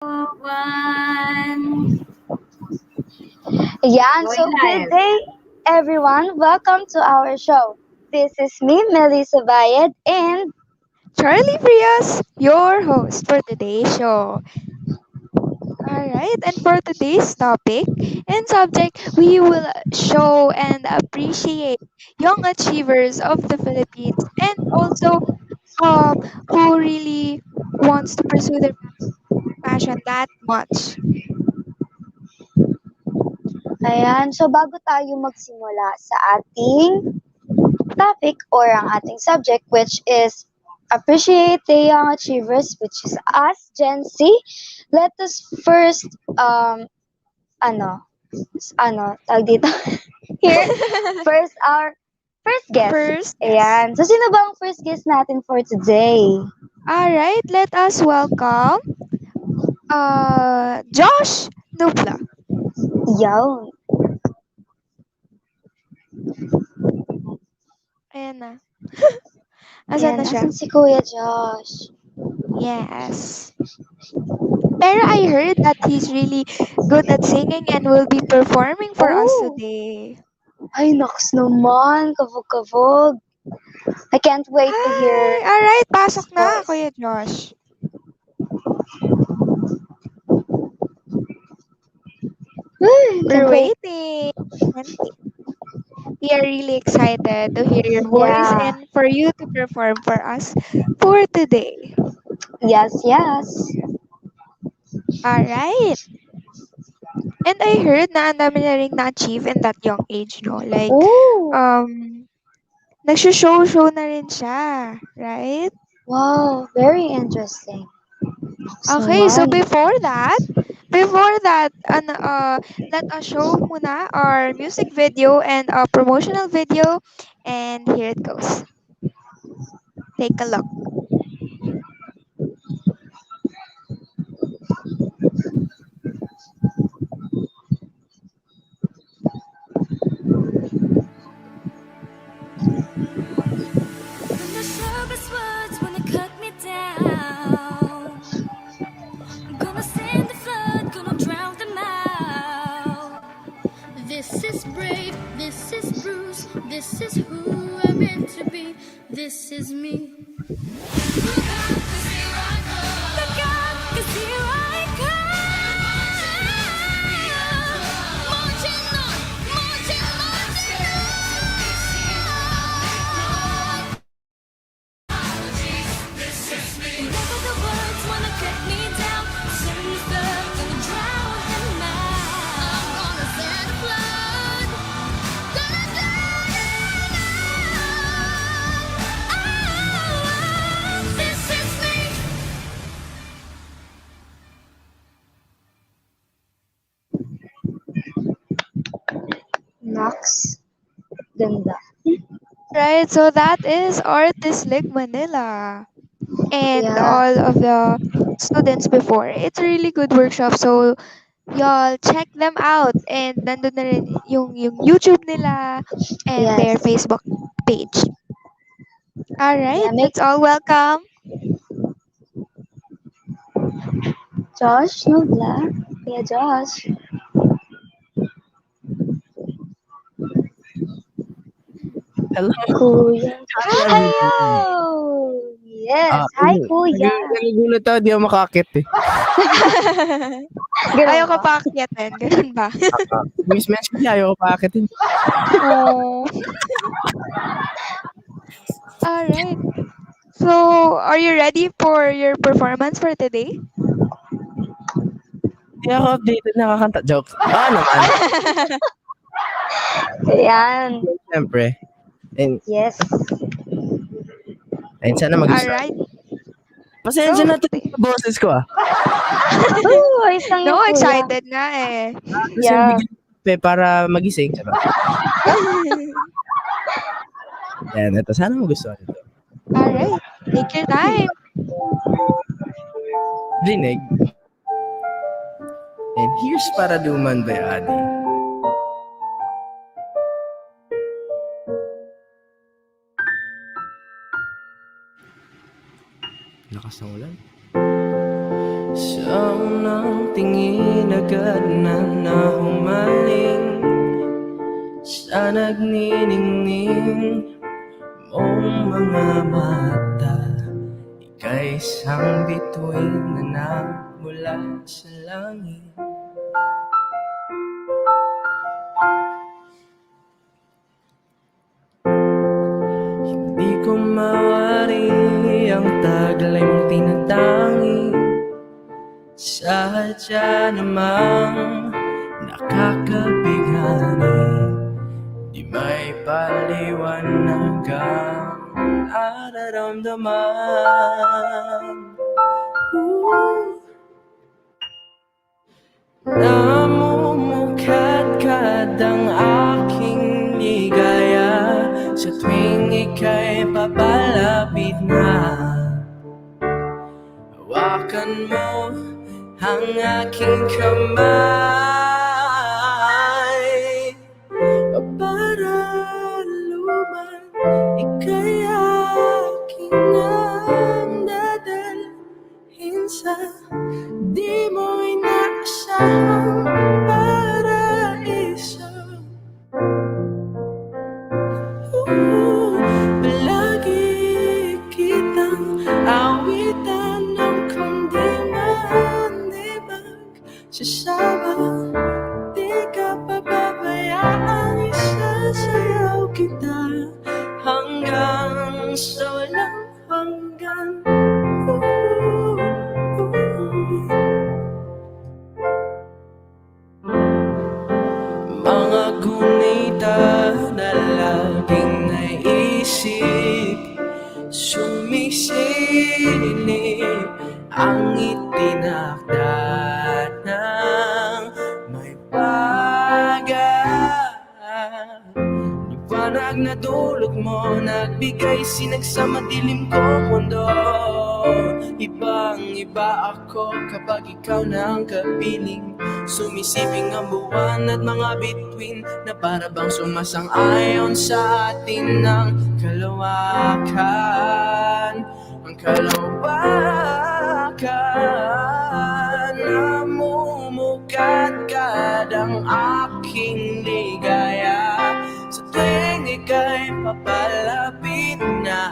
One. So Going good live. day, everyone. Welcome to our show. This is me, Melissa Bayed, and Charlie Frias, your host for today's show. Alright, and for today's topic and subject, we will show and appreciate young achievers of the Philippines and also um who really wants to pursue their passion that much. so bago tayo magsimula sa ating topic or ang ating subject, which is appreciate the young achievers, which is us, Gen Z, let us first, ano, tag dito, here, first our first guest. First, yes. So sino ba ang first guest natin for today? Alright, let us welcome Josh Nubla. Yawn. Ayan na. Asan na siya? Asan si Kuya Josh? Yes. Pero I heard that he's really good at singing and will be performing for us Oh! today. Ay, naks naman. Kabog-kabog. I can't wait to Hi! hear Alright, his pasok na, voice. Kuya Josh. Ay, can't We're wait. waiting. And we are really excited to hear your voice Yeah. and for you to perform for us for today. Yes. Alright. And I heard na ang dami na rin na-achieve in that young age, no? Like, Oh! nagsushow-show na rin siya, right? Wow, very interesting. Naks Okay, so naman. before that, let us show muna our music video and a promotional video, and here it goes. Take a look. When the sharpest words wanna cut me down, gonna send the flood, gonna drown them out. This is brave, this is Bruce, this is who I'm meant to be, this is me. Look out, 'cause here I come. Look out, 'cause here I come. Marching on, marching, marching on. Whenever the words wanna cut me down, send the flood, gonna drown them out. I'm gonna send a flood, gonna drown them out. This is me. Naks. Ganda. Right, so that is Artist League Manila and Yeah. all of the students before. It's a really good workshop, so y'all check them out. And nandun na rin yung YouTube nila and their Yes. Facebook page. Alright, Yeah, make let's all welcome. Josh Nubla. Kuya Josh. Hello. Kuya. Hi, Ayo! everyone. Yes. Hi, Kuya. Nagugulat ako, di ako makakit eh. Ganun Ayaw ka ba? pa akyatin, ganun ba? Miss mention niya, ayaw ko paakitin. Oh. Alright. So, are you ready for your performance for today? Hindi ako updated nakakanta. Joke. Naman. Ayan. Siyempre. And, Yes. sana magustuhan. Alright. Pasensya Go. na to sa boses ko ah. Oh, ayos lang No, yung Kuya. excited nga eh. Kasi Yeah. bigyan para magising. Diba? Yan, ito. Sana magustuhan ito. Alright. Take your time. Rinig. And here's para duman by Adi. Lakas ng ulan. Sa unang tingin agad na humaling sa nagniningning mong mga mata. Ika'y isang bituin na nagmula sa langit. Hindi ko mawari ang taglay mong tinatangi. Sadya namang nakakabighani. Di may paliwanag ang nararamdaman. Namumukadkad ang aking ligaya sa tuwing ika'y papalapit na. Hawakan mo ang aking kamay para luman, ika'y aking nang dadalhin sa di mo inaasahang paraiso. Palagi kitang awitan ng kundi man di magsasama. Di ka pababayaan, isasayaw kita hanggang sa walang hanggan. Mga gunita na laging naisip, sumisilip ang itinakda ng may liwanag na dulot mo, nagbigay sinag sa madilim kong mundo. Ibang iba ako kapag ikaw na ang kapiling. Sumisiping ang buwan at mga bituin na para bang sumasang-ayon sa atin ng kalawakan. Ang kalawakan, namumukadkad ang aking ligaya sa tuwing ika'y papalapit na.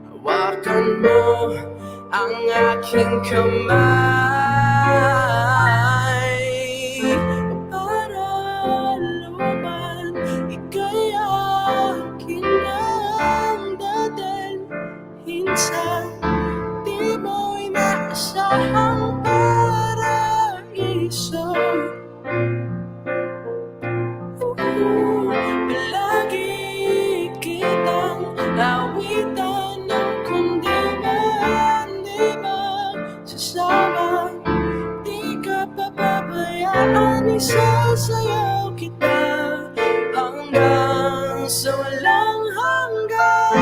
Hawakan mo ang aking kamay para luman, ika'y akin ang dadalhin sa di mo inaasahang paraiso. Palagi kitang awitan ng kundi man di magsasama. Di ka pababayaan, isasayaw kita hanggang sa walang hanggan.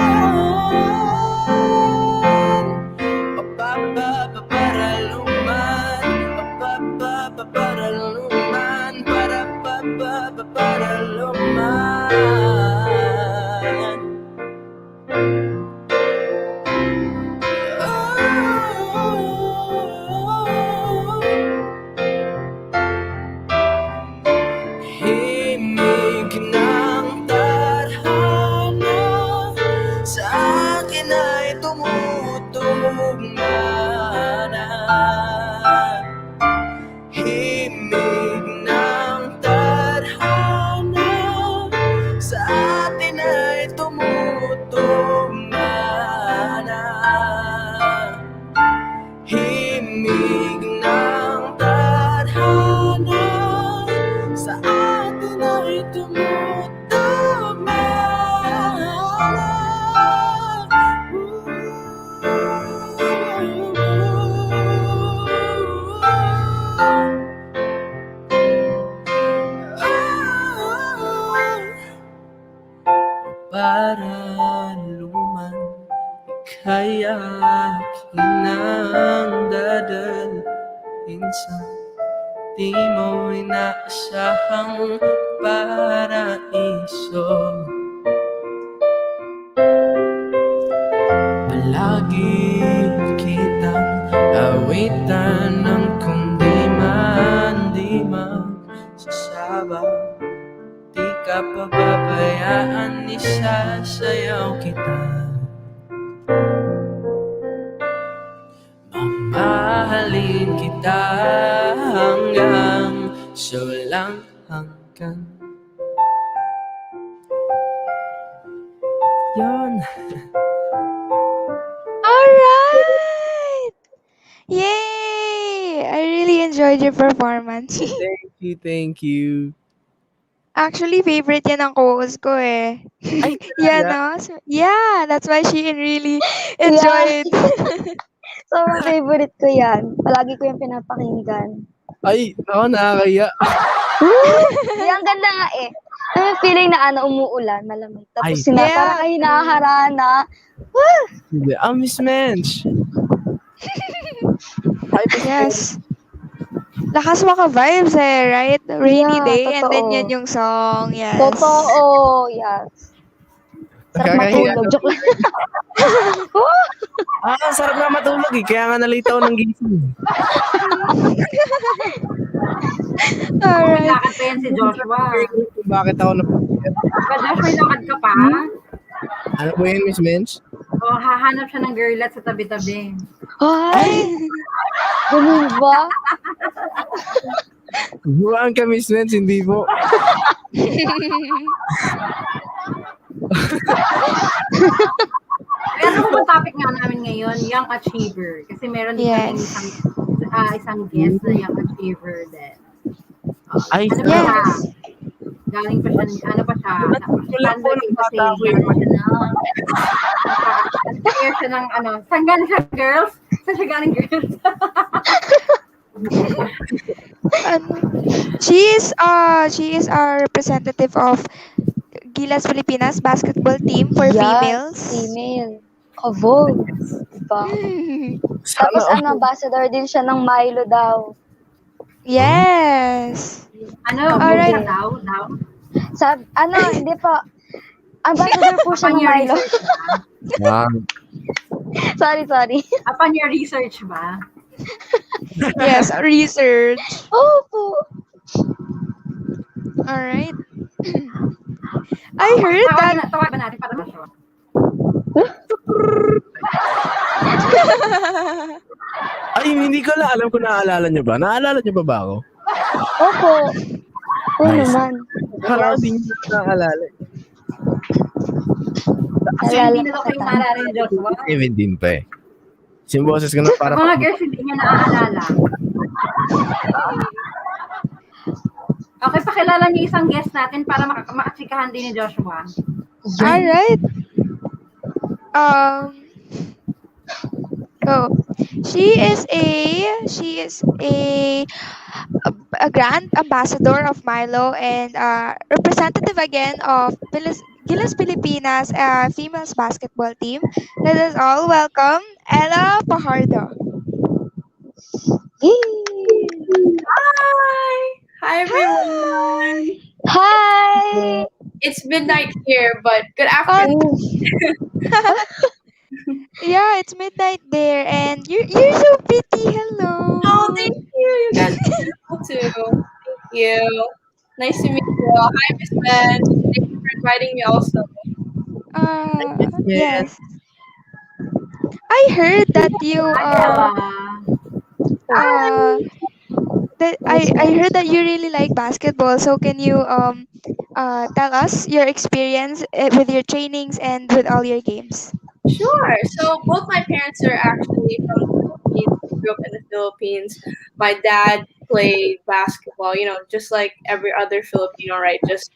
Papapapaparaluman, papapapaparaluman, parapapapaparaluman. Himig ng tadhana sa akin ay tumutugma na. Himig ng tadhana sa atin ay tumutugma na. Himig ng tadhana sa atin ay tumutugma na. Para luman, ika'y akin ang dadalhin sa di mo inaasahang paraiso. Palagi kitang ba? Di ka pababayaan, isasayaw kita. Mamahalin kita hanggang sa walang hanggan. Yon. Alright! Yay! I really enjoyed your performance. Thank you, thank you. Actually, favorite yan ng co-host ko eh. Ay, Yeah, talaga? no? So, yeah, that's why she really Yeah, enjoyed. sobrang favorite ko yan. Palagi ko yung pinapakinggan. Ay, ako nakakaya. Woo! Di, ang ganda nga eh. Ano yung feeling na umuulan, malamig. Tapos Ay, para Yeah, kayo true. nakaharana. hindi. Miss Mensch. Hi, Miss Mensch. Yes. Lakas maka-vibes eh, right? Rainy Yeah, day and then yan totoo. yung song. Yes. Totoo, yes. Sarap Nakakahiya matulog. na. Joke lang. Ang sarap nga matulog eh. Kaya nga nalito ako ng gising. Alright. Lakad pa yan si Joshua. Kung bakit ako na... Diba, Josh, may lakad ka pa? Ano po yun, Miss Mensch? O, hahanap siya ng girlet sa tabi-tabi. Ay! Ganun ba? Buwan ka, Miss Mensch, hindi po. Pero kung topic nga namin ngayon, young achiever. Kasi meron din kami Yes. isang guest na young achiever din. Ay, Ano pa siya? Yes. Galing pa siya, ano pa siya? Wala po ng bata ko eh. Kaya siya ng ano, saan galing siya, girls? Saan siya galing, girls? Ano? She is our representative of Gilas Pilipinas basketball team for Yes, females. female. Kabog. Diba? Tapos Sana ambassador din siya ng Milo daw. Yes. Ano, Alright. siya daw? Hindi pa. Ambassador po siya ng Upon your Milo. research ba? Wow. sorry. Upon your research ba? Yes, research. Opo. Alright. I heard that. Tawag ba natin para ma-show? Ay, hindi ko na alam kung naaalala nyo ba. Naaalala nyo ba ako? Opo. Oo Nice. naman. Parang hindi nyo naaalala. Kasi Nalala hindi na ko daw sa kayo maalala ni Joshua. 17 pa eh. Yung boses ko na para Mga girls, hindi niya naaalala. Okay, pakilala niyo isang guest natin para makachikahan din ni Joshua. Alright. Um. Oh, she is a grand ambassador of Milo and representative again of Gilas Pilipinas females basketball team. Let us all welcome Ella Fajardo. Hi! Hi everyone! Hi! It's midnight here, but good afternoon. Yeah, it's midnight there, and you're so pretty. Hello. Oh, thank you. You guys are beautiful too. Thank you. Nice to meet you all. Hi, Miss Ben. Thank you for inviting me also. Yes. I heard that you Hi, I heard that you really like basketball. So can you tell us your experience with your trainings and with all your games? Sure. So both my parents are actually from the Philippines. They grew up in the Philippines. My dad played basketball, just like every other Filipino, right? Just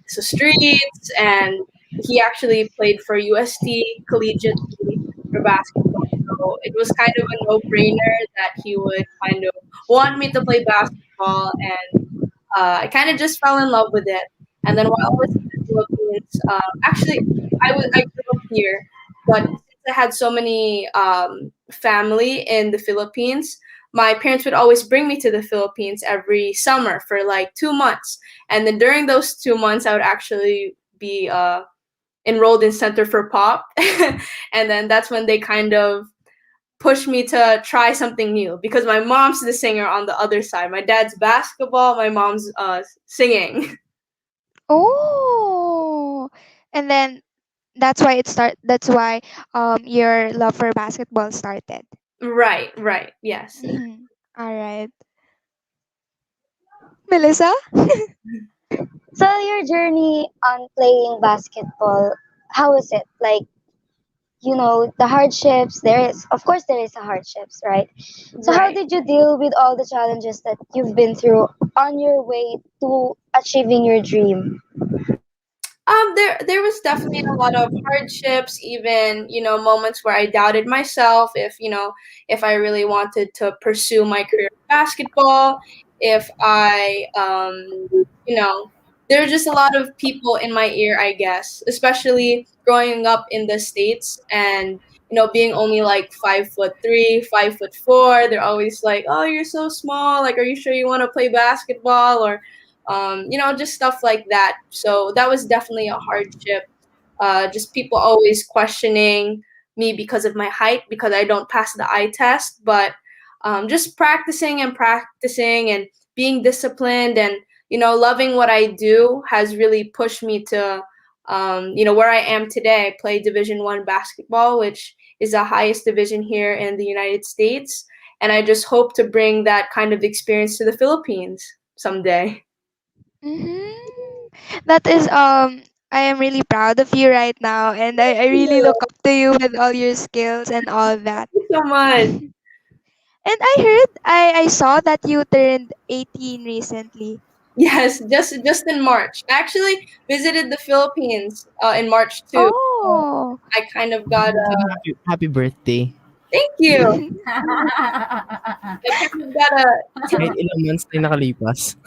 so streets, and he actually played for UST collegiately for basketball. So it was kind of a no-brainer that he would kind of want me to play basketball, and I kind of just fell in love with it. And then while I was in the Philippines, actually, I grew up here, but since I had so many family in the Philippines, my parents would always bring me to the Philippines every summer for like 2 months. And then during those 2 months, I would actually be enrolled in Center for Pop. And then that's when they kind of pushed me to try something new because my mom's the singer on the other side. My dad's basketball, my mom's singing. Oh, and then that's why your love for basketball started. Right, right, yes. Mhm. All right, Melissa. So your journey on playing basketball, how was it? Like, the hardships, of course there is a hardships, right? So how Right. did you deal with all the challenges that you've been through on your way to achieving your dream? There was definitely a lot of hardships, even, moments where I doubted myself if, if I really wanted to pursue my career in basketball, if I, you know, there were just a lot of people in my ear, I guess, especially growing up in the States and, being only like 5'3", 5'4". They're always like, "Oh, you're so small. Like, are you sure you want to play basketball?" Or just stuff like that. So that was definitely a hardship. Just people always questioning me because of my height, because I don't pass the eye test. But just practicing and practicing and being disciplined and, loving what I do has really pushed me to, where I am today. I play Division 1 basketball, which is the highest division here in the United States. And I just hope to bring that kind of experience to the Philippines someday. Hmm. That is I am really proud of you right now, and I really look up to you with all your skills and all that. You so much. And I saw that you turned 18 recently. Yes, just in March. I actually visited the Philippines in March too. So Oh. I kind of got a Happy birthday. thank you. I kind of got a Kahit ilang months na nakalipas.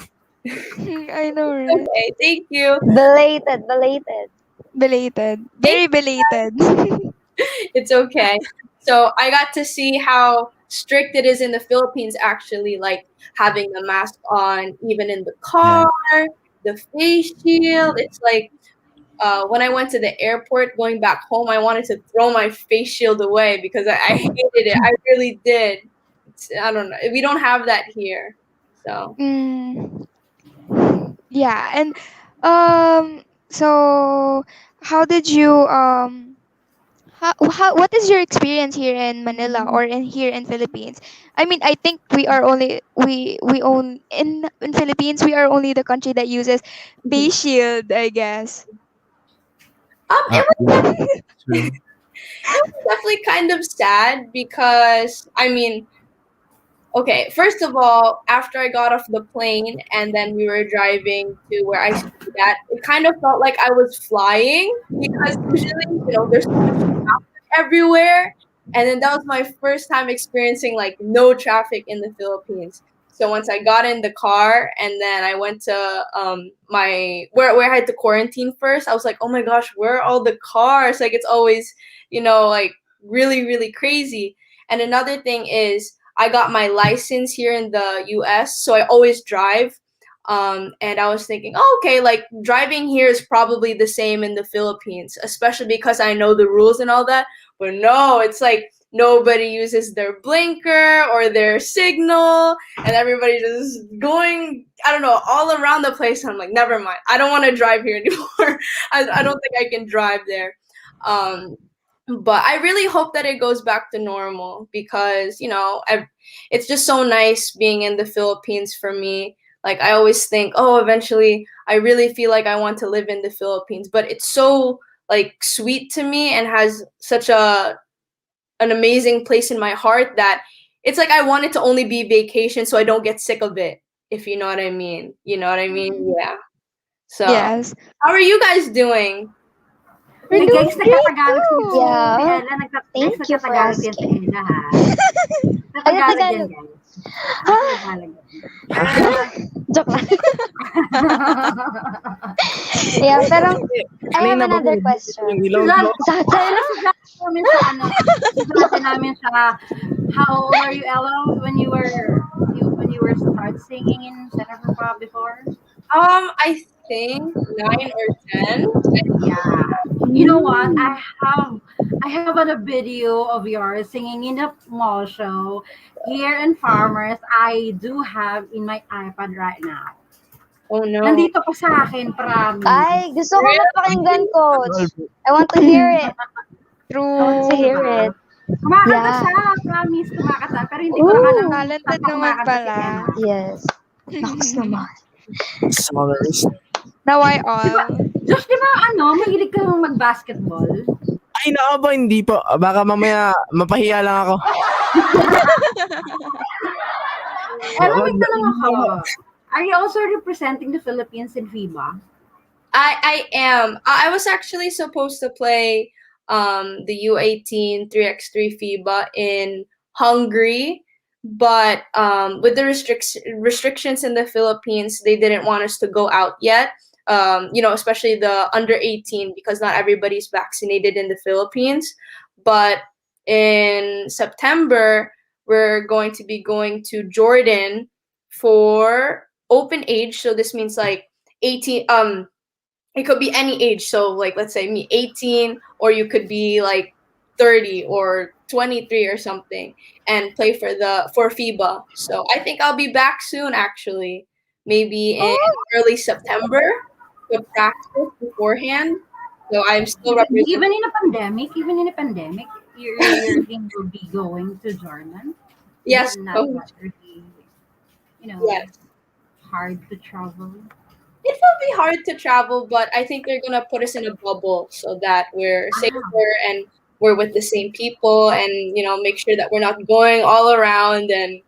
I know, right? okay. Thank you. Belated. Belated. Thank Very belated. It's okay. So I got to see how strict it is in the Philippines actually, like having the mask on even in the Yeah. car, the face shield. It's like when I went to the airport going back home, I wanted to throw my face shield away because I hated it. I really did. I don't know. We don't have that here. So Mm, yeah, and so how did you how what is your experience here in Manila or in here in Philippines? I mean, I think we own in Philippines, we are only the country that uses mhm. face shield, I guess. It was Yeah, true. definitely kind of sad because I mean, okay, first of all, after I got off the plane and then we were driving to where I stayed at, it kind of felt like I was flying because usually, there's so much traffic everywhere. And then that was my first time experiencing like no traffic in the Philippines. So once I got in the car and then I went to my where I had to quarantine first, I was like, oh my gosh, where are all the cars? Like it's always, like really, really crazy. And another thing is I got my license here in the US, so I always drive. And I was thinking, oh, okay, like driving here is probably the same in the Philippines, especially because I know the rules and all that. But no, it's like nobody uses their blinker or their signal, and everybody just going, I don't know, all around the place. I'm like, never mind. I don't want to drive here anymore. I don't think I can drive there. Um, but I really hope that it goes back to normal because it's just so nice being in the Philippines for me. Like I always think, oh, eventually I really feel like I want to live in the Philippines, but it's so like sweet to me and has such an amazing place in my heart that it's like I want it to only be vacation so I don't get sick of it, if you know what I mean. You know what I mean? Mhm. Yeah. So, Yes. how are you guys doing? We're Uy, guys, doing great nagtatagalog si Yeah, Ella. Guys, thank you for nagtatagalog yan si asking. Ella, ha? Ano Nagtatagalog yan, Tagalog? guys. Ha? Nagtatagalog yan. Joke lang. Yeah, pero I have Kanina ba another yung question. ilaw John, ko? Sa ano si John namin sa ano? Si John namin sa how old are you, Ella, when you were start singing in Jennifer Pop before? I think 9 or 10. Yeah. You know what? I have a video of yours singing in a mall show here in Farmers. I do have in my iPad right now. Oh no. Nandito pa sa akin, promise. Ay, gusto ko Really? mapakinggan, Coach. I want to hear it. I want to True. hear it. Kumakanta Yeah. siya, promise, kumakanta. Pero hindi ko alam kung Talented saan naman kumakanta si pala. Emma. Yes. Naks naman. Soloist. Now I Di ba, all. Josh, di ba mahilig ka mag-basketball? Ay, nako po, hindi po. Baka mamaya mapahiya lang ako. Ella, may tanong ako. Are you also representing the Philippines in FIBA? I am. I was actually supposed to play the U18 3x3 FIBA in Hungary, but with the restrictions in the Philippines, they didn't want us to go out yet. Especially the under 18 because not everybody's vaccinated in the Philippines. But in September, we're going to be going to Jordan for open age. So this means like 18. It could be any age. So like let's say me 18, or you could be like 30 or 23 or something, and play for FIBA. So I think I'll be back soon actually. Maybe in early September to practice beforehand. So I'm still representing. Even in a pandemic, your team will be going to Jordan. Is Yes, it not coach. really, Yes. hard to travel? It will be hard to travel, but I think they're gonna put us in a bubble so that we're safer and we're with the same people, and make sure that we're not going all around and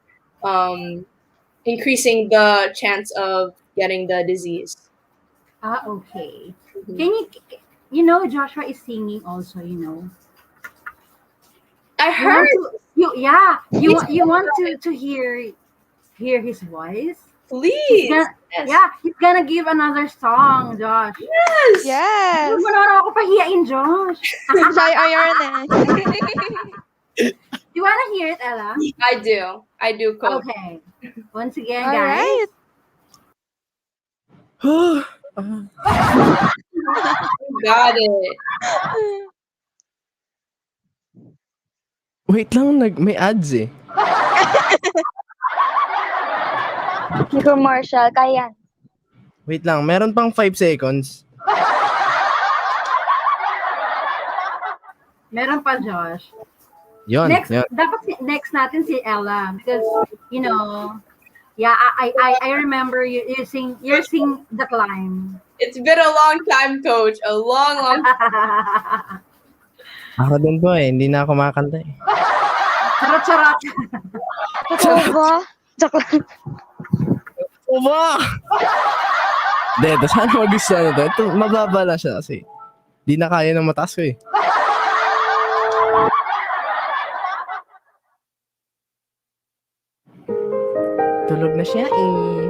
increasing the chance of getting the disease. Okay. Mhm. Can Joshua is singing also, I You want heard. to you want to hear his voice? He's Please. gonna Yes. he's gonna give another song, Josh. Yes. Yes. Huwag mo naman ako pahiyain, Josh. Shy iron eh. You wanna hear it, Ella? I do. I do, coach. Okay. Once again, All guys. right. Got it. Wait lang, may ads eh. May commercial. Kaya yan. Wait lang, meron pang 5 seconds. Meron pa, Josh. Yon, Next, yon. dapat next natin si Ella because I remember you're sing The Climb. It's been a long time, coach. A long, long time. Ako din po eh, hindi na ako makakanta eh. Charot. Totoo ba? Joke lang. Uma! Hindi, ito sana magustuhan nito. Ito, mababa lang siya kasi. Di na kaya ng mataas ko eh. Tulog na siya eh.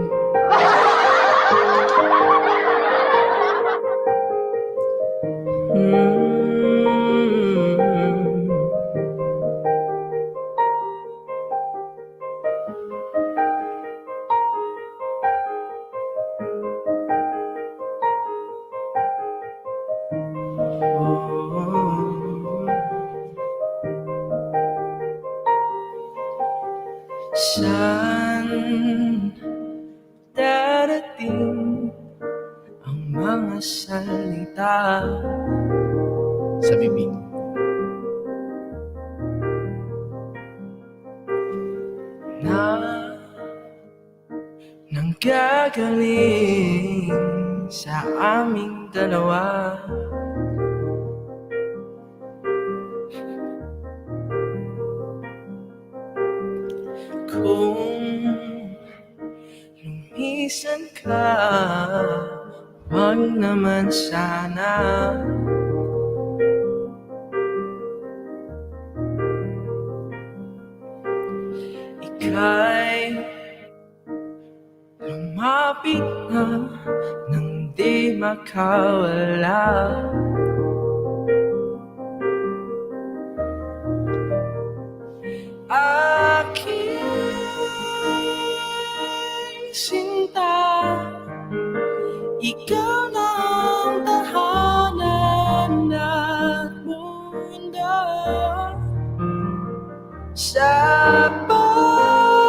Saan darating ang mga salita sa bibig? Na nanggagaling sa aming dalawa. Kung lumisan ka, wag naman sana. Ika'y lumapit na nang di makawala. Aking sinta, Ikaw na ang tahanan at mundo. Sa pagbalik,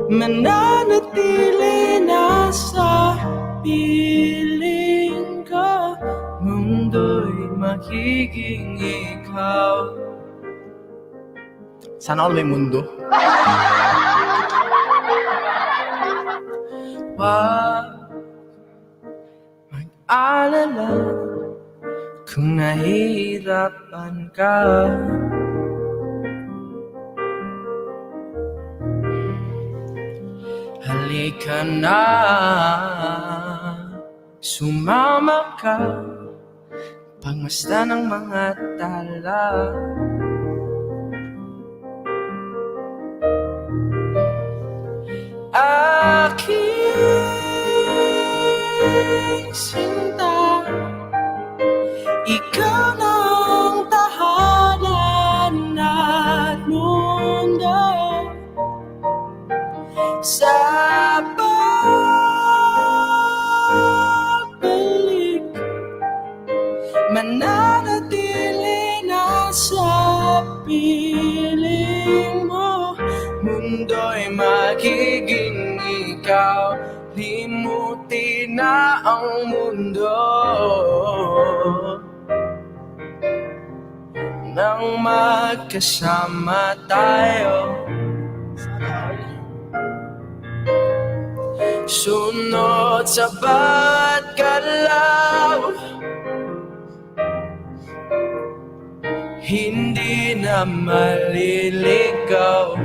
mananatili na sa piling ko. Mundo'y magiging ikaw. Sana all may mundo. Wag mag-alala kung nahihirapan ka. Halika na, sumama ka, pagmasdan ng mga tala. Aking sinta, ikaw na ang tahanan at mundo. Sa pagbalik, mananatili na sa piling mo. Mundo'y magiging ikaw. Limutin na ang mundo nang magkasama tayo. Sunod sa bawat galaw, hindi na maliligaw.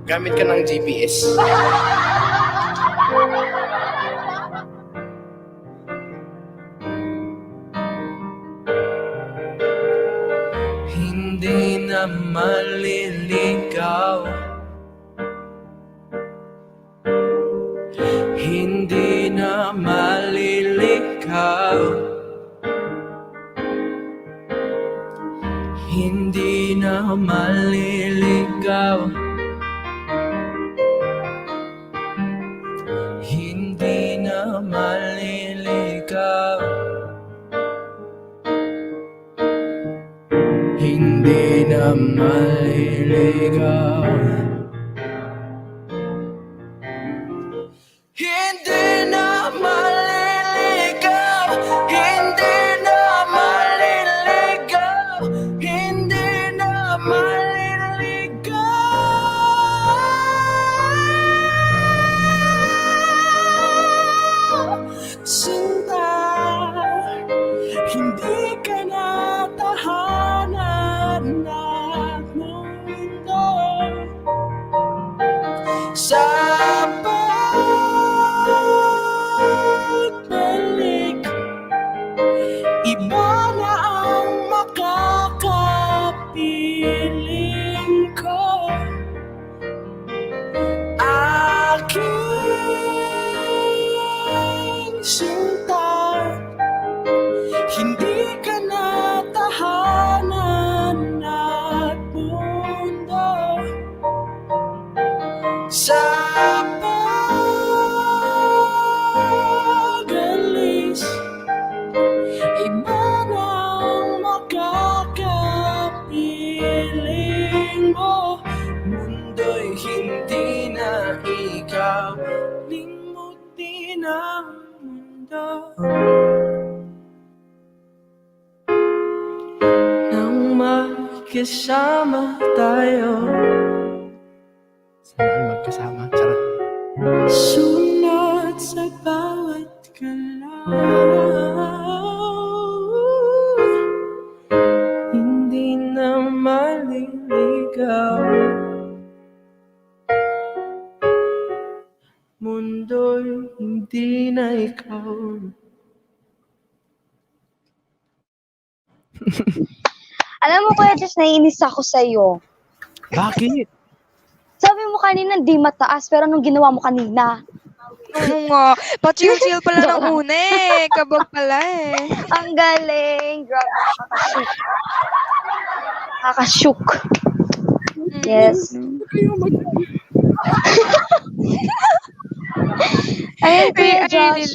Gamit ka ng GPS. Hindi na maliligaw. Hindi na maliligaw. Hindi na maliligaw. Hindi na maliligaw. Hindi na maliligaw. Hindi na maliligaw. Hindi na maliligaw. Hindi na maliligaw. Sinta, hindi ka na tahanan at mundo. Sa pagbalik, iba na ang makakapiling ko. Aking sinta, hindi ka na tahanan at mundo. Sa pag-alis, iba na ang makakapiling mo. Mundo'y hindi na ikaw. Limutin ang mundo nang magkasama tayo. Saan magkasama? Charot. Sunod sa bawat galaw, hindi na maliligaw. Mundo'y hindi na ikaw. Alam mo, Kuya Jess, naiinis ako sa'yo. Bakit? Sabi mo kanina, di mataas, pero nung ginawa mo kanina, Oo nga. Pa-chill-chill pala ng una eh. Kabog pala eh. ang galing. Grabe, nakakashook. Nakakashook. Yes. Ayun, Kuya I Josh. really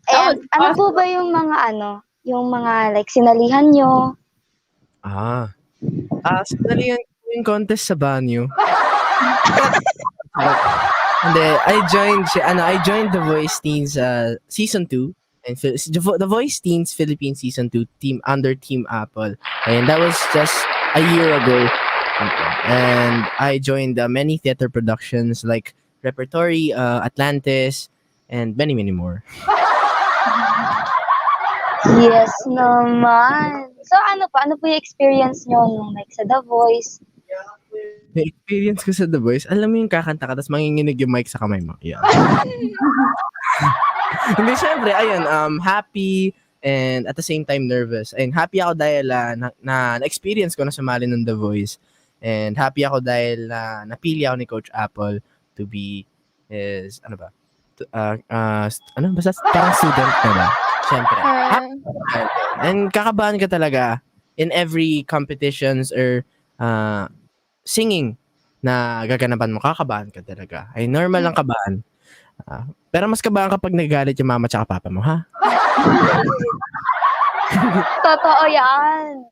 That Ayan, was ano po awesome. ba yung mga yung mga like sinalihan nyo? Ah, sinalihan ko yung contest sa banyo. Charot. Hindi, I joined The Voice Teens season 2 and The Voice Teens Philippines season 2 team under Team Apple. And that was just a year ago. And I joined many theater productions like Repertory, Atlantis, and many, many more. Yes naman. So ano po? Ano po yung experience nyo nung like sa The Voice? Yung experience ko sa The Voice, alam mo yung kakanta ka tapos manginginig yung mic sa kamay mo. Yeah. Hindi, syempre, ayun, happy and at the same time nervous. And happy ako dahil na-experience ko na sumali ng The Voice. And happy ako dahil napili ako ni Coach Apple to be his, ano ba? Basta parang student ka ba? Syempre. uh, Happy ako dahil doon. And kakabahan ka talaga in every competitions or uh, singing na gaganapan mo, kakabahan ka talaga. Ay normal lang kabahan. Pero mas kabahan kapag nagagalit yung mama tsaka papa mo, ha? Totoo yan.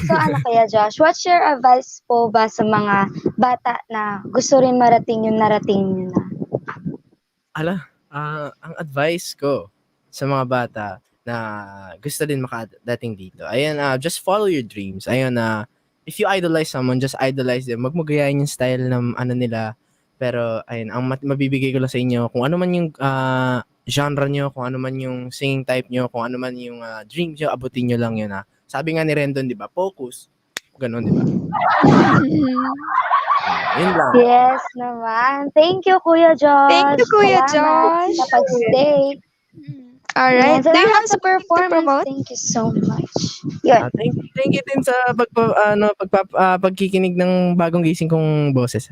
So ano kaya Josh, what's your advice po ba sa mga bata na gusto rin marating yung narating nyo na? Ang advice ko sa mga bata na gusto din makadating dito, ayan, just follow your dreams. Ayun, if you idolize someone, just idolize them. Wag mo gayahin yung style ng ano nila. Pero, ayun, ang mabibigay ko lang sa inyo, kung ano man yung genre nyo, kung ano man yung singing type nyo, kung ano man yung dream nyo, abutin nyo lang yun, ha. Sabi nga ni Rendon, di ba? Focus. Ganon, di ba? Yun lang. Yes naman. Thank you Kuya thank you, Josh. Kuya Salamat Josh. sa pag-stay. All Ayan, right. Do you salamat have sa something to performance. promote? Thank you so much. Yun. Thank you din sa pagkikinig ng bagong gising kong boses.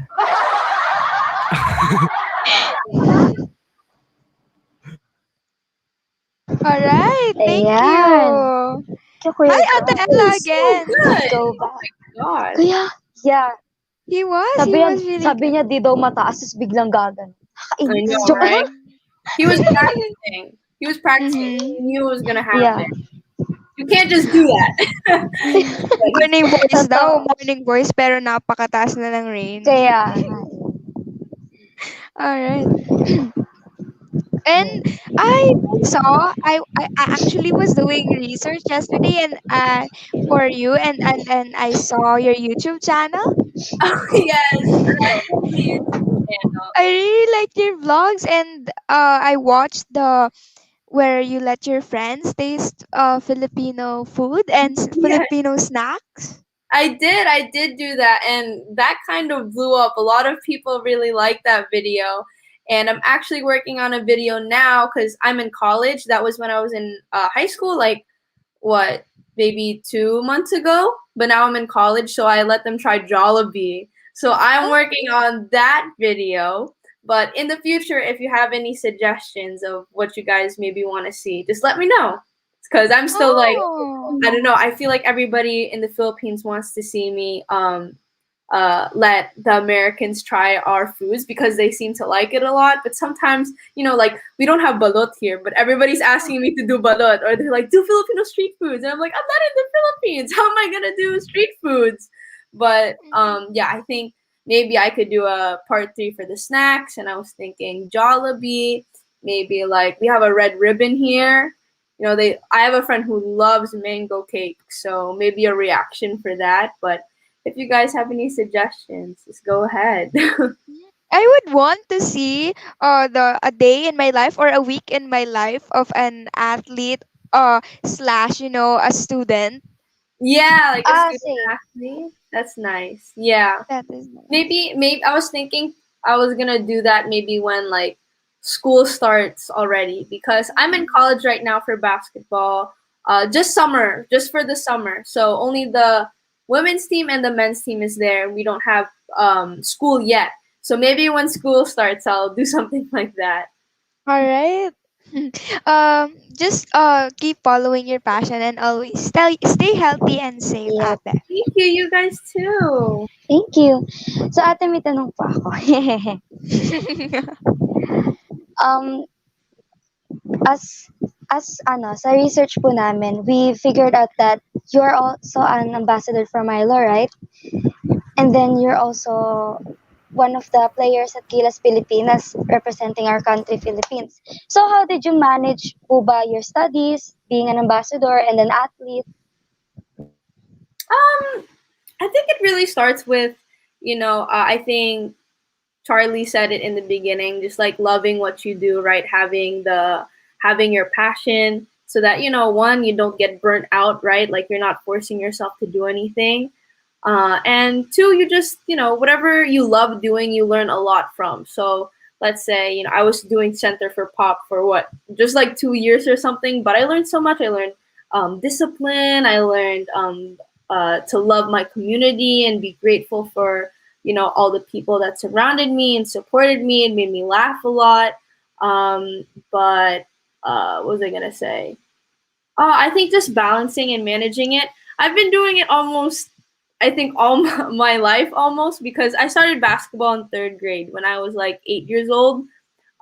All right. Thank Ayan. you. Thank you Kuya Hi, Ate Josh. Ella So again. good. Go Oh back. my gosh. Kuya, yeah. He was. Sabi He niya, was really sabi good. niya di daw mataas, tapos biglang gagan. I Nakakainis. know, Joke right? lang. He was practicing. He was practicing. Mm-hmm. He knew it was gonna Yeah. happen. You can't just do that. But he Morning voice daw. Totoo. Morning voice pero napakataas na ng range. Kaya, Alright. And I saw I actually was doing research yesterday and for you and I saw your YouTube channel. oh yes, I love the YouTube channel. I really liked your vlogs and I watched the where you let your friends taste Filipino food and Yes, Filipino snacks. I did do that, and that kind of blew up. A lot of people really liked that video, and I'm actually working on a video now because I'm in college. That was when I was in high school, like what, maybe 2 months ago. But now I'm in college, so I let them try Jollibee. So I'm working on that video. But in the future, if you have any suggestions of what you guys maybe want to see, just let me know. Because I'm still like, Oh. I don't know. I feel like everybody in the Philippines wants to see me let the Americans try our foods because they seem to like it a lot. But sometimes, like we don't have balot here, but everybody's asking me to do balot, or they're like, do Filipino street foods, and I'm like, I'm not in the Philippines. How am I gonna do street foods? But yeah, I think maybe I could do a part 3 for the snacks, and I was thinking Jollibee. Maybe like we have a red ribbon here. I have a friend who loves mango cake, so maybe a reaction for that. But if you guys have any suggestions, just go ahead. I would want to see the a day in my life or a week in my life of an athlete slash a student. Yeah, like a student same. athlete. That's nice. Yeah. That is nice. Maybe I was thinking I was gonna do that maybe when like school starts already, because I'm in college right now for basketball. Just summer, just for the summer. So only the women's team and the men's team is there. We don't have school yet. So maybe when school starts, I'll do something like that. All right. Just keep following your passion and always stay healthy and safe, Yep. ate. Thank you, you guys too. Thank you. So ate, may tanong pa ako. Um, as sa research po namin, we figured out that you're also an ambassador for Milo, right? And then you're also one of the players at Gilas Pilipinas representing our country, Philippines. So how did you manage po ba your studies, being an ambassador and an athlete? Um, I think it really starts with, I think Charlie said it in the beginning, just like loving what you do, right? Having your passion so that, one, you don't get burnt out, right? Like you're not forcing yourself to do anything. And two, you just, whatever you love doing, you learn a lot from. So let's say, I was doing center for pop for what, just like 2 years or something, but I learned so much. I learned discipline. I learned to love my community and be grateful for, all the people that surrounded me and supported me and made me laugh a lot. But what was I going to say? I think just balancing and managing it. I've been doing it almost, I think, all my life almost because I started basketball in third grade when I was like 8 years old.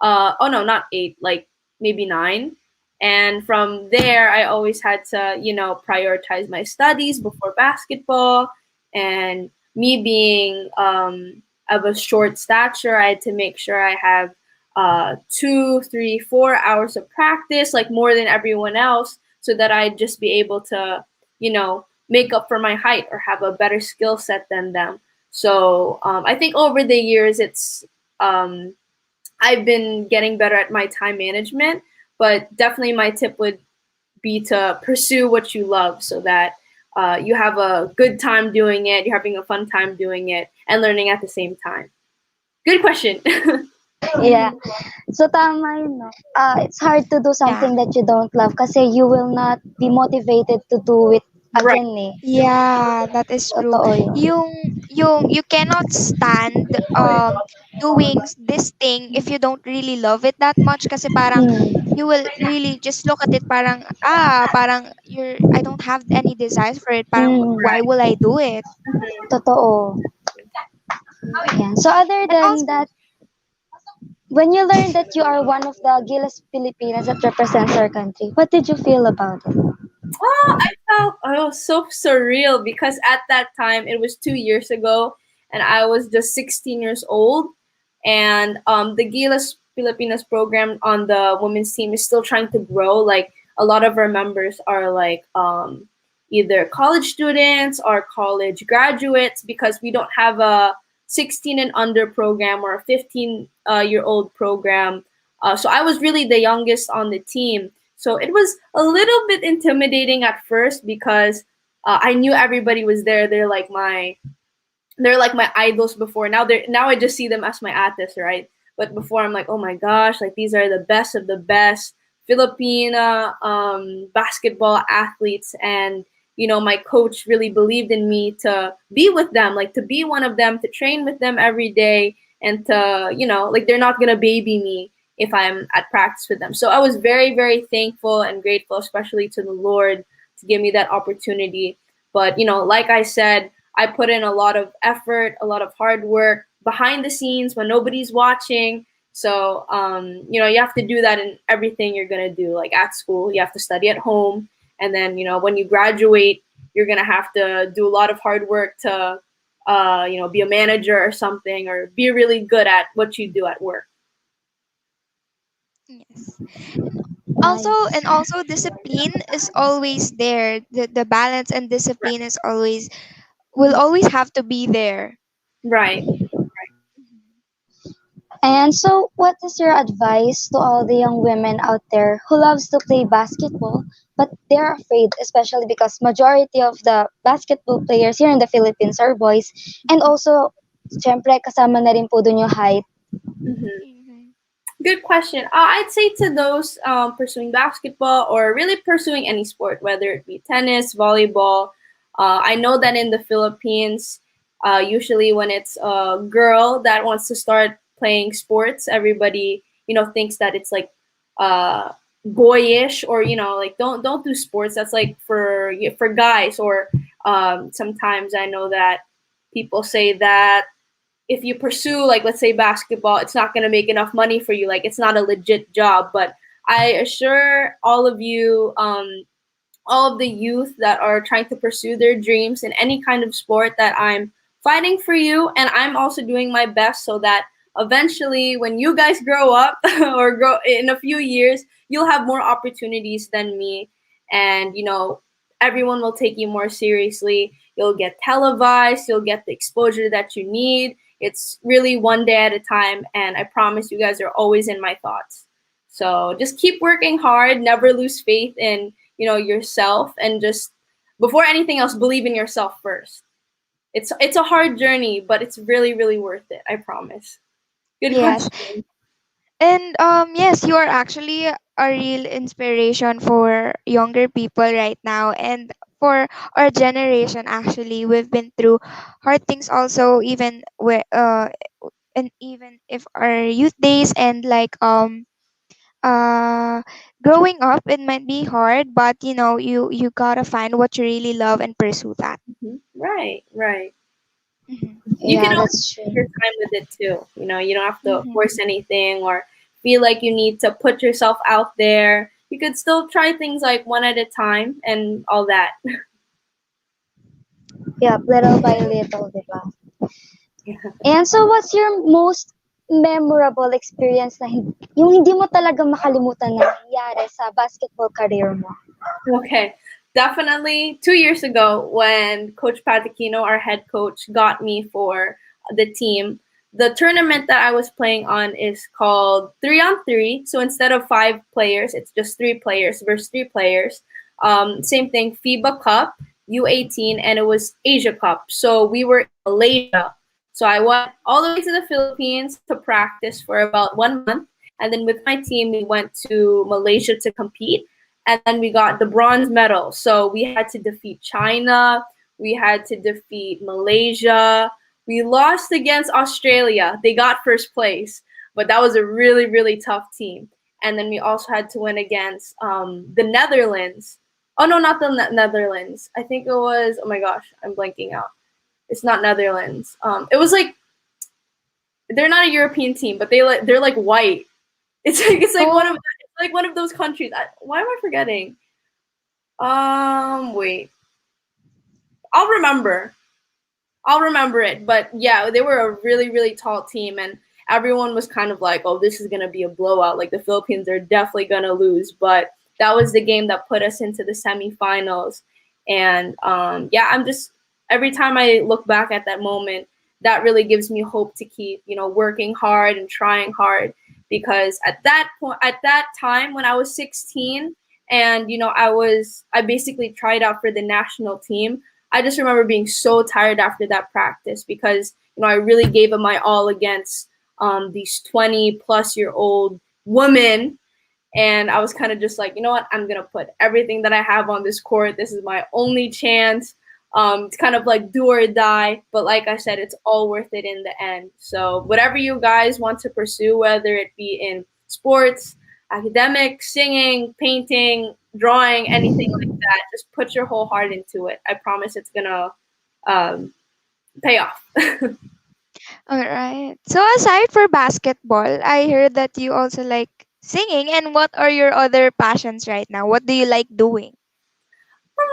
Oh no, not eight, like maybe nine. And from there, I always had to, prioritize my studies before basketball. And me being of a short stature, I had to make sure I have 2, 3, 4 hours of practice, like more than everyone else, so that I'd just be able to, make up for my height or have a better skill set than them. So I think over the years, um, I've been getting better at my time management, but definitely my tip would be to pursue what you love so that you have a good time doing it, you're having a fun time doing it, and learning at the same time. Good question. Yeah. So tama yun, no? It's hard to do Yeah. something that you don't love kasi you will not be motivated to do it Right. again eh. Yeah, that is true. Totoo yun. You cannot stand doing this thing if you don't really love it that much kasi parang Hmm. you will really just look at it parang parang I don't have any desires for it. Parang Hmm. why will I do it? Totoo. Yan. So other And than also that, when you learned that you are one of the Gilas Pilipinas that represents our country, what did you feel about it? I felt so surreal because at that time it was 2 years ago, and I was just 16 years old, and the Gilas Pilipinas program on the women's team is still trying to grow. Like a lot of our members are like either college students or college graduates because we don't have a 16 and under program or a 15 year old program. So I was really the youngest on the team. So it was a little bit intimidating at first because I knew everybody was there. They're like my idols before. Now I just see them as my artists, right? But before I'm like, oh my gosh, like these are the best of the best Filipina basketball athletes, and my coach really believed in me to be with them, like to be one of them, to train with them every day, and to like they're not gonna baby me if I'm at practice with them. So I was very very thankful and grateful, especially to the Lord to give me that opportunity. But like I said, I put in a lot of effort, a lot of hard work behind the scenes when nobody's watching. So, you have to do that in everything you're going to do. Like at school, you have to study at home. And then, when you graduate, you're going to have to do a lot of hard work to, be a manager or something or be really good at what you do at work. yes. And Nice. also discipline is always there. The balance and Right. discipline is always will always have to be there. Right. And so, what is your advice to all the young women out there who loves to play basketball, but they're afraid, especially because majority of the basketball players here in the Philippines are boys, and also, syempre, kasama na rin po dun yung height. Mhm. Mhm. Good question. I'd say to those pursuing basketball or really pursuing any sport, whether it be tennis, volleyball. I know that in the Philippines, usually when it's a girl that wants to start playing sports, everybody thinks that it's like uh, boyish or like don't do sports. That's like for guys. Or sometimes I know that people say that if you pursue, like, let's say basketball, it's not going to make enough money for you, like it's not a legit job. But I assure all of the youth that are trying to pursue their dreams in any kind of sport that I'm fighting for you, and I'm also doing my best so that eventually when you guys grow up or grow in a few years, you'll have more opportunities than me, and everyone will take you more seriously. You'll get televised, you'll get the exposure that you need. It's really one day at a time, and I promise you guys are always in my thoughts. So just keep working hard, never lose faith in yourself, and just before anything else, believe in yourself first. It's a hard journey, but it's really really worth it, I promise. Good Yes. question. And yes, you are actually a real inspiration for younger people right now, and for our generation. Actually, we've been through hard things also, even where and even if our youth days, and like uh growing up, it might be hard, but you gotta find what you really love and pursue that. Right, right. Mhm. You can Yeah, always that's take your true. time with it too. You don't have to Mhm. force anything or feel like you need to put yourself out there. You could still try things like one at a time and all that. Yeah, little by little, di ba? And so, what's your most memorable experience na yung hindi mo talaga makalimutan na nangyari sa basketball career mo? Okay, definitely 2 years ago when Coach Patakino, our head coach, got me for the team. The tournament that I was playing on is called 3-on-3. So instead of 5 players, it's just 3 players versus 3 players. Same thing, FIBA Cup, U18, and it was Asia Cup. So we were in Malaysia. So I went all the way to the Philippines to practice for about 1 month. And then with my team, we went to Malaysia to compete, and then we got the bronze medal. So we had to defeat China, we had to defeat Malaysia. We lost against Australia. They got first place, but that was a really really tough team. And then we also had to win against the Netherlands. Oh no, not the Netherlands. I think it was. Oh my gosh, I'm blanking out. It's not Netherlands. It was like they're not a European team, but they're like white. Oh, It's like one of those countries. Why am I forgetting? Wait. I'll remember. I'll remember it. But yeah, they were a really, really tall team, and everyone was kind of like, "Oh, this is gonna be a blowout. Like the Philippines are definitely gonna lose." But that was the game that put us into the semifinals. And yeah, I'm just every time I look back at that moment, that really gives me hope to keep, working hard and trying hard. Because at that time when I was 16, and I basically tried out for the national team. I just remember being so tired after that practice because I really gave it my all against these 20-plus-year-old women, and I was kind of just like, you know what, I'm gonna put everything that I have on this court. This is my only chance. It's kind of like do or die, but like I said, it's all worth it in the end. So whatever you guys want to pursue, whether it be in sports, academics, singing, painting, drawing, anything like that, just put your whole heart into it. I promise it's gonna um, pay off. All right. So aside for basketball, I heard that you also like singing. And what are your other passions right now? What do you like doing?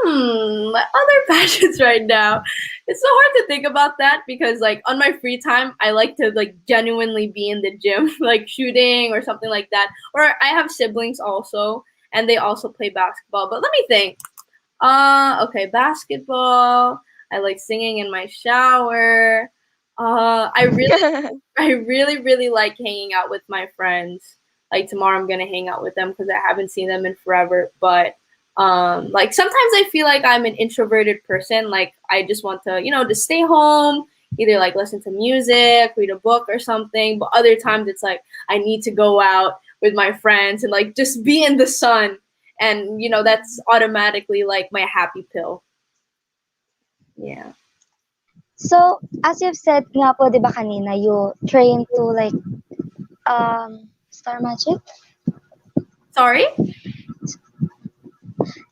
My other passions right now. It's so hard to think about that because like on my free time I like to like genuinely be in the gym, like shooting or something like that. Or I have siblings also and they also play basketball. But let me think. Okay, basketball. I like singing in my shower. I really I really really like hanging out with my friends. Like tomorrow I'm gonna hang out with them because I haven't seen them in forever. But like sometimes I feel like I'm an introverted person. Like I just want to just stay home, either like listen to music, read a book or something. But other times it's like I need to go out with my friends and like just be in the sun, and that's automatically like my happy pill. Yeah. so as you've said nga po, di ba kanina, you train to like Star Magic? Sorry.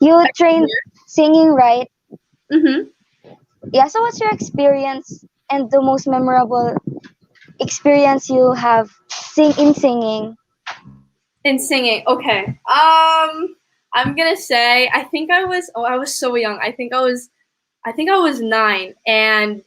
You train singing, right? Mm-hmm. Yeah, so what's your experience and the most memorable experience you have in singing? In singing, okay. I'm gonna say I think I was. Oh, I was so young. I think I was 9, and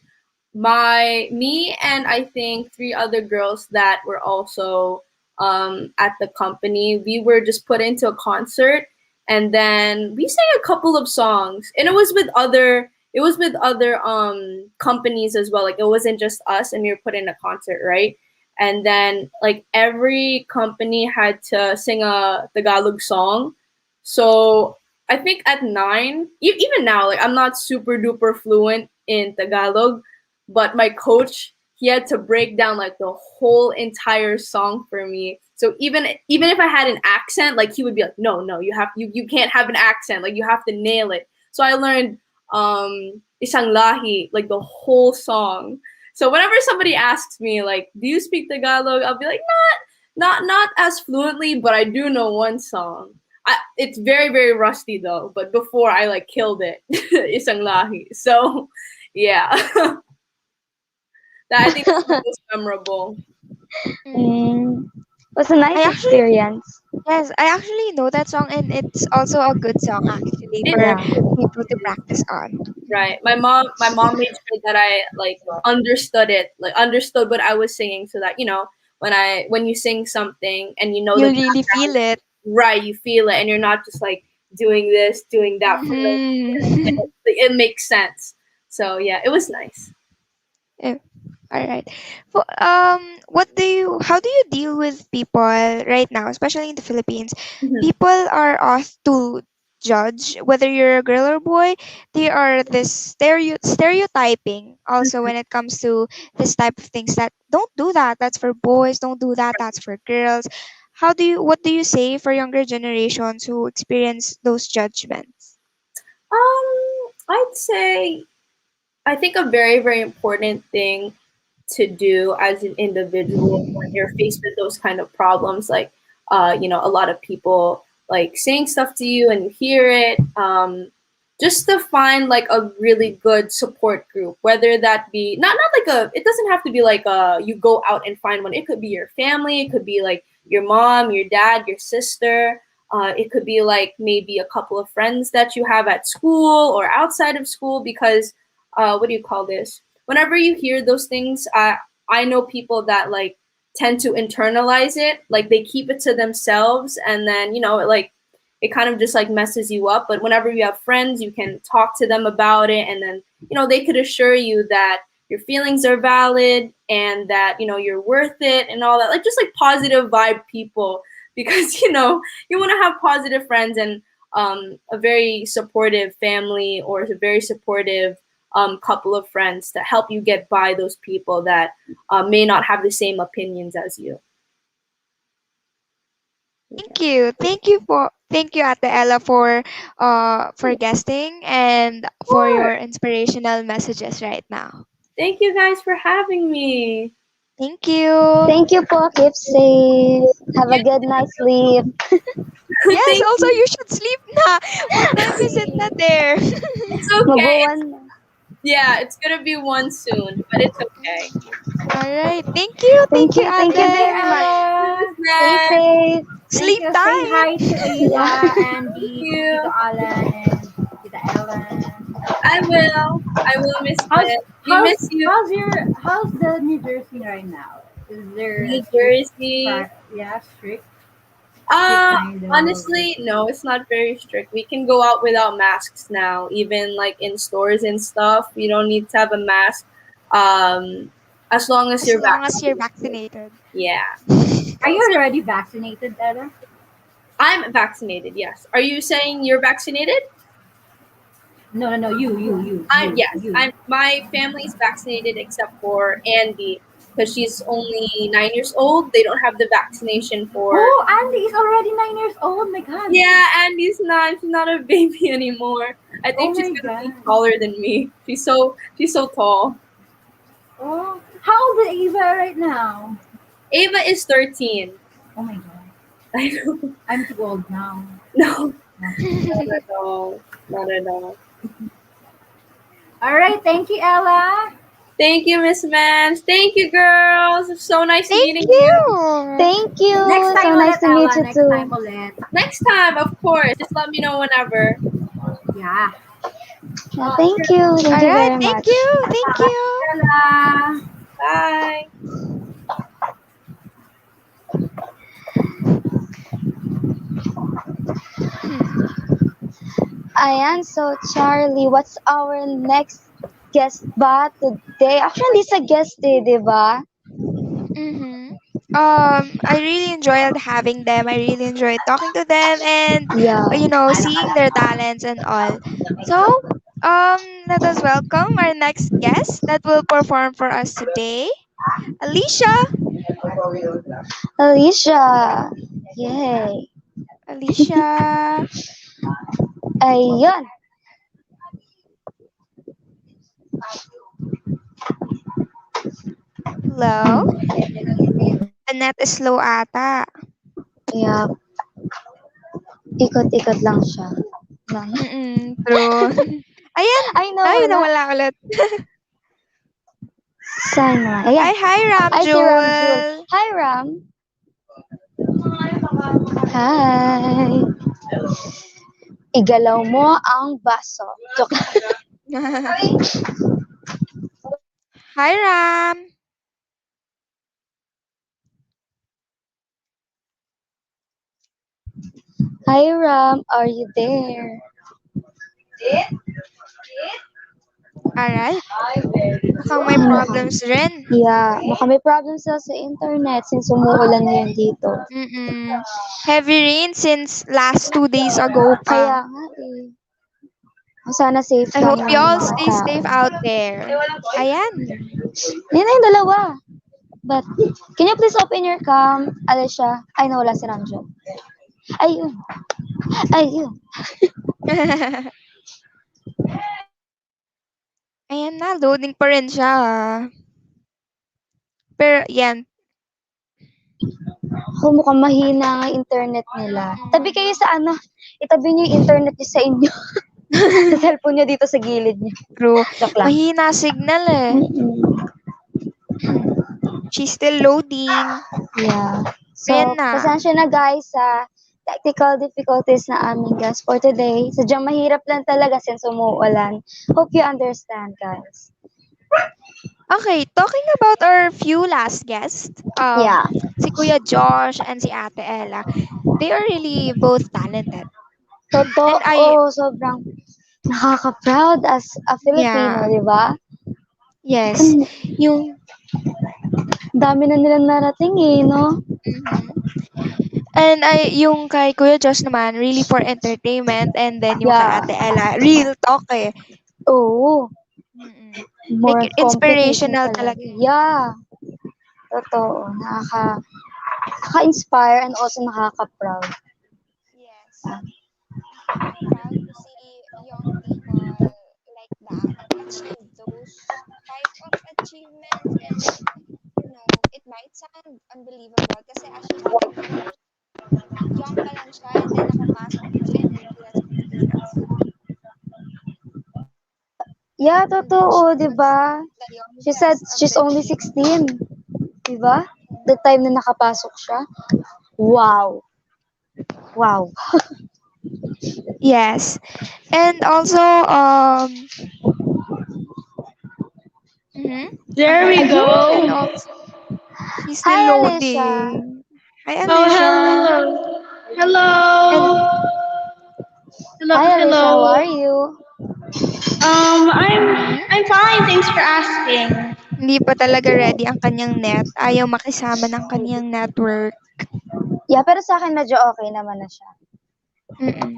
me and I think 3 other girls that were also at the company, we were just put into a concert, and then we sang a couple of songs, and it was with other companies as well. Like, it wasn't just us, and we were put in a concert, right? And then, like, every company had to sing a Tagalog song. So I think at 9, even now, like, I'm not super duper fluent in Tagalog, but my coach, he had to break down like the whole entire song for me. So even if I had an accent, like, he would be like, no, no, you can't have an accent, like, you have to nail it. So I learned isang lahi, like, the whole song. So whenever somebody asks me, like, do you speak Tagalog, I'll be like, not as fluently, but I do know one song. It's very, very rusty though, but before I like killed it. Isang lahi. So yeah. That, I think that's the most memorable. Mm. Mm, was a nice I actually experience. Yes, I actually know that song, and it's also a good song actually It for Yeah. people to practice on. right. My mom made sure that I like understood it, like understood what I was singing, so that when you sing something and you know You the really feel background, it. right, you feel it, and you're not just like doing this, doing that for no Mm-hmm. reason. It makes sense. So yeah, it was nice. All right. How do you deal with people right now, especially in the Philippines? Mhm. People are asked to judge whether you're a girl or boy. They are this stereotyping also when it comes to this type of things that don't do that. That's for boys. Don't do that. That's for girls. What do you say for younger generations who experience those judgments? I'd say I think a very, very important thing to do as an individual when you're faced with those kind of problems, like, a lot of people like saying stuff to you and you hear it, just to find like a really good support group, whether that be not like it doesn't have to be like you go out and find one. It could be your family, it could be like your mom, your dad, your sister. It could be like maybe a couple of friends that you have at school or outside of school, because what do you call this? Whenever you hear those things, I know people that like tend to internalize it, like they keep it to themselves, and then it kind of just like messes you up. But whenever you have friends, you can talk to them about it, and then they could assure you that your feelings are valid and that you're worth it and all that, like just like positive vibe people, because you want to have positive friends and a very supportive family or a very supportive couple of friends to help you get by those people that may not have the same opinions as you. Thank you, Ate Ella, for guesting and for Sure. your inspirational messages right now. Thank you guys for having me. Thank you. Thank you po. Keep safe. Have a You good night's sleep. Yes, thank also you. you should sleep na. What time is it na there? It's okay. Mag-1 It's na. Yeah, it's gonna be one soon, but it's okay. All right. Thank you. Thank Thank you, you. Thank Thank you you, Ate. very much. Ella. Stay Business. safe. Thank Sleep you. Say tight. hi to Yeah. Ava, Thank Andy, Tito you. Alan, and Tita Ellen. I will. I will, Miss How's Beth. We how's miss you. how's the New Jersey right now? Is there a New strict, Jersey. yeah, strict kind of? Honestly, no, it's not very strict. We can go out without masks now, even like in stores and stuff. You don't need to have a mask, um, as long as As you're long as you're vaccinated. vaccinated. Yeah. Are you So already vaccinated, Ella? I'm vaccinated. Yes. Are you saying you're vaccinated? No, no, no. Yes. You. I'm. My family's vaccinated except for Andy, because she's only 9 years old. They don't have the vaccination for. Oh, Andy is already 9 years old. My God. Yeah, Andy's not. She's not a baby anymore. I Oh think she's my gonna be God. taller than me. She's so tall. Oh, how old is Eva right now? Ava is 13. Oh my God. I know. I'm too old now. No, No. not at all. Not at all. All right. Thank you, Ella. Thank you, Miss Mans. Thank you, girls. It's so nice Thank meeting you. you. Thank Next you. So time nice ulit, to meet Ella. you Next time too. ulit. Next time, of course. Just let me know whenever. Yeah. Yeah, thank you. Thank All you right. very Thank much. you. Thank you. Ella. Bye. Hmm. Ayan, so Charlie, what's our next guest ba today? Actually, sa guest eh, di ba? Mm-hmm. I really enjoyed having them. I really enjoyed talking to them and, Yeah. seeing their talents and all. So, let us welcome our next guest that will perform for us today, Alicia. Alicia. Yay. Alicia, Ayun. hello. The net is slow ata. Yeah, ikot-ikot lang siya. Lang. True. Ayan, Ay, ay, nawala. nawala ulit. Sana. Ayan. Ay, hi, Ay, si Ramjul. Ramjul. Hi, Ram. Hi. Igalaw mo ang baso. Joke lang. Hi, Ram. Hi, Ram. Are you there? Alright, mukhang may Mukhang. problems rin. Yeah, mukhang may problem sila sa internet since umuulan ngayon dito. Heavy rain since last 2 days ago Kaya pa. nga eh. Sana safe I lang hope you yung all mga stay tao. safe out there. Ayan. Yan na yung dalawa. But, can you please open your cam, Alicia? Ay, nawala si Ramjo. Ayun. Ayun. Ayan na, loading pa rin siya. Pero, yan. Oh, mukhang mahina nga yung internet nila. Tabi kayo Mm. sa ano, itabi niyo yung internet niyo sa inyo. Sa cellphone niyo dito sa gilid niyo. True. Joke lang. Mahina signal eh. Mm-mm. She's still loading. Yeah. Ayan So, na. pasensya na guys sa technical difficulties na aming guys for today. Sadyang mahirap lang talaga since umuulan. Hope you understand guys. Okay, talking about our few last guests, Yeah. si Kuya Josh and si Ate Ella, they are really both talented. And I, Totoo, sobrang nakaka-proud as a Filipino, yeah, di ba? yes, Ang yung, dami na nilang narating eh, no? mhm. And yung kay Kuya Josh naman, really for entertainment, and then yung kay Yeah. Ate Ella, real talk eh. Oo. Mm-mm. More Like, of competition inspirational talaga. talaga eh. Yeah. Totoo. Nakaka-inspire and also nakaka-proud. Yes. I'm proud to see young people like that achieve those type of achievements, and it might sound unbelievable kasi as she said, young pa lang siya and then nakapasok na siya in Gilas Pilipinas. Yeah, She totoo, di was ba? the She said youngest of she's the only team. 16. Di ba? The time na nakapasok siya. Wow. Wow. Yes. And also, mhm. There we And Ayun. go. also, she's still Hi, Alicia. loading. Hi, Oh, Alicia. hello. And Hello. Hello. Hi, Alicia. How are Hello. you? I'm mhm. I'm fine. Thanks for asking. Hindi pa talaga ready ang kanyang net. Ayaw makisama ng kanyang network. Yeah, pero sa akin medyo okay naman na siya. Mm-mm.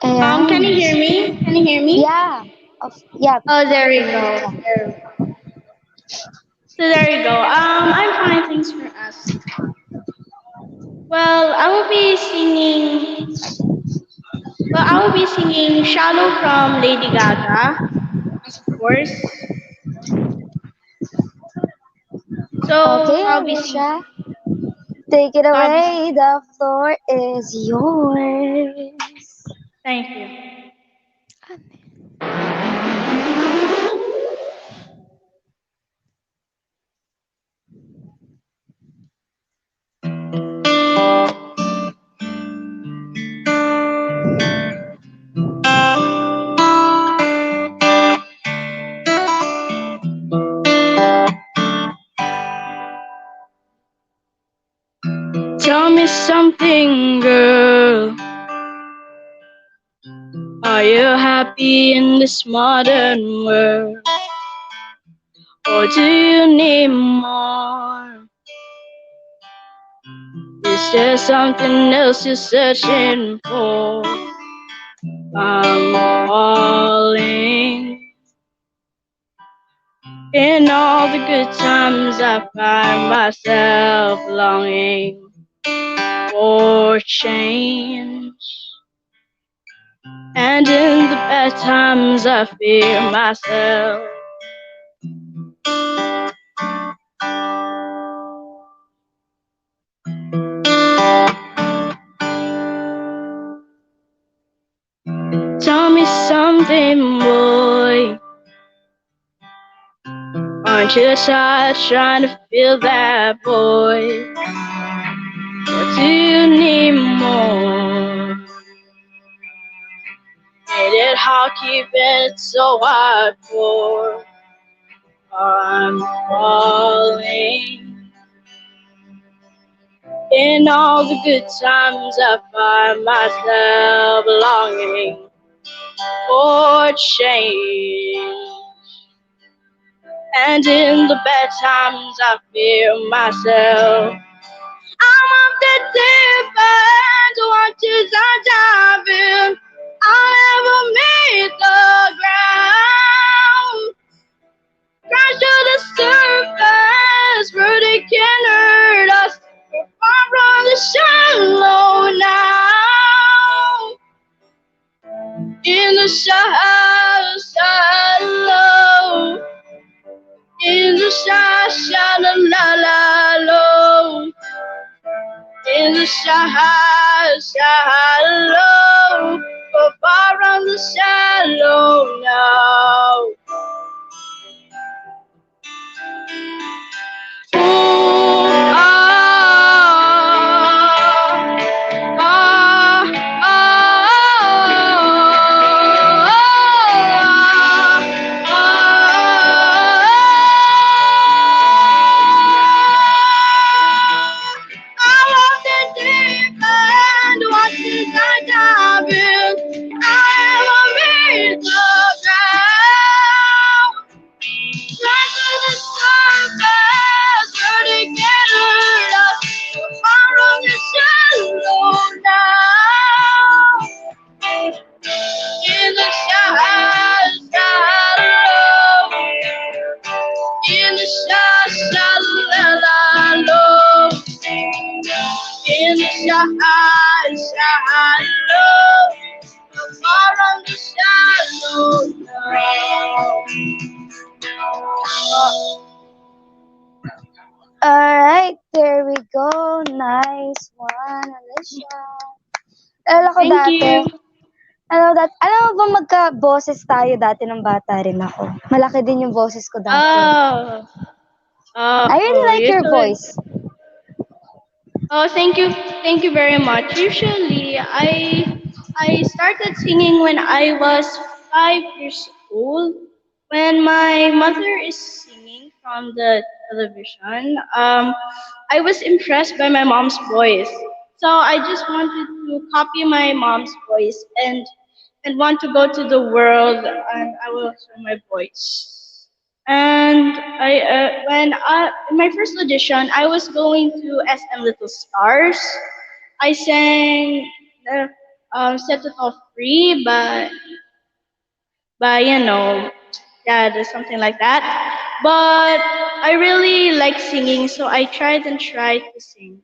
Can you Ayan. hear me? Can you hear me? Yeah. Yeah. Oh, there we go. Yeah. So there you go. I'm fine. Thanks for asking. Well, I will be singing. Well, I will be singing "Shallow" from Lady Gaga, of course. So Okay, I'll be singing. Alicia. Take it So I'll be away. singing. The floor is yours. Thank you. something, girl. Are you happy in this modern world? Or do you need more? Is there something else you're searching for? I'm falling. In all the good times, I find myself longing for change. And in the bad times, I fear myself. Tell me something, boy. Aren't you tired trying to feel that void? Or do you need more? Made it hard keeping it so hardcore. I'm falling. In all the good times, I find myself longing for change. And in the bad times, I fear myself. I'm up the deep end, watches I dive in. I'll never meet the ground. Crash to the surface, where they can hurt us. We're far from the shallow now. In the shallow, in the shallow, la la low. In the shallow, we're far from the shallow now. In the shallow, far on the shallow now. Alright, there we go. Nice one, Alicia. Alala ko Thank dati, you. alam mo ba magka-boses tayo dati nung bata rin ako. Malaki din yung boses ko dati. Oh, I really like your usually. voice. Oh, thank you very much. Usually, I started singing when I was 5 years old. When my mother is singing from the television, I was impressed by my mom's voice. So I just wanted to copy my mom's voice and want to go to the world, and I will show my voice. And in my first audition, I was going to SM Little Stars. I sang the Set It All Free by yeah, there's something like that. But I really like singing, so I tried to sing.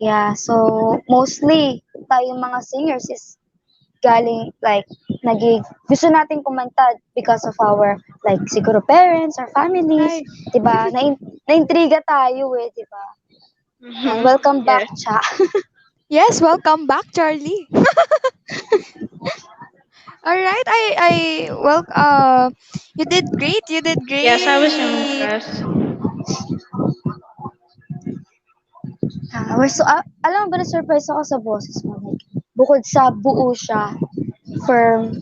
Yeah, so mostly tayong mga singers is galing like gusto nating kumanta because of our like siguro parents or families, Right. 'di ba? Naintriga tayo eh, 'di ba? Yan, Hmm. welcome back, Yes. Cha. Yes, welcome back, Charlie. All right. Well, you did great. You did Yes, I was great. impressed. Alam mo ba na surprise ako sa boses mo like bukod sa buo siya, firm,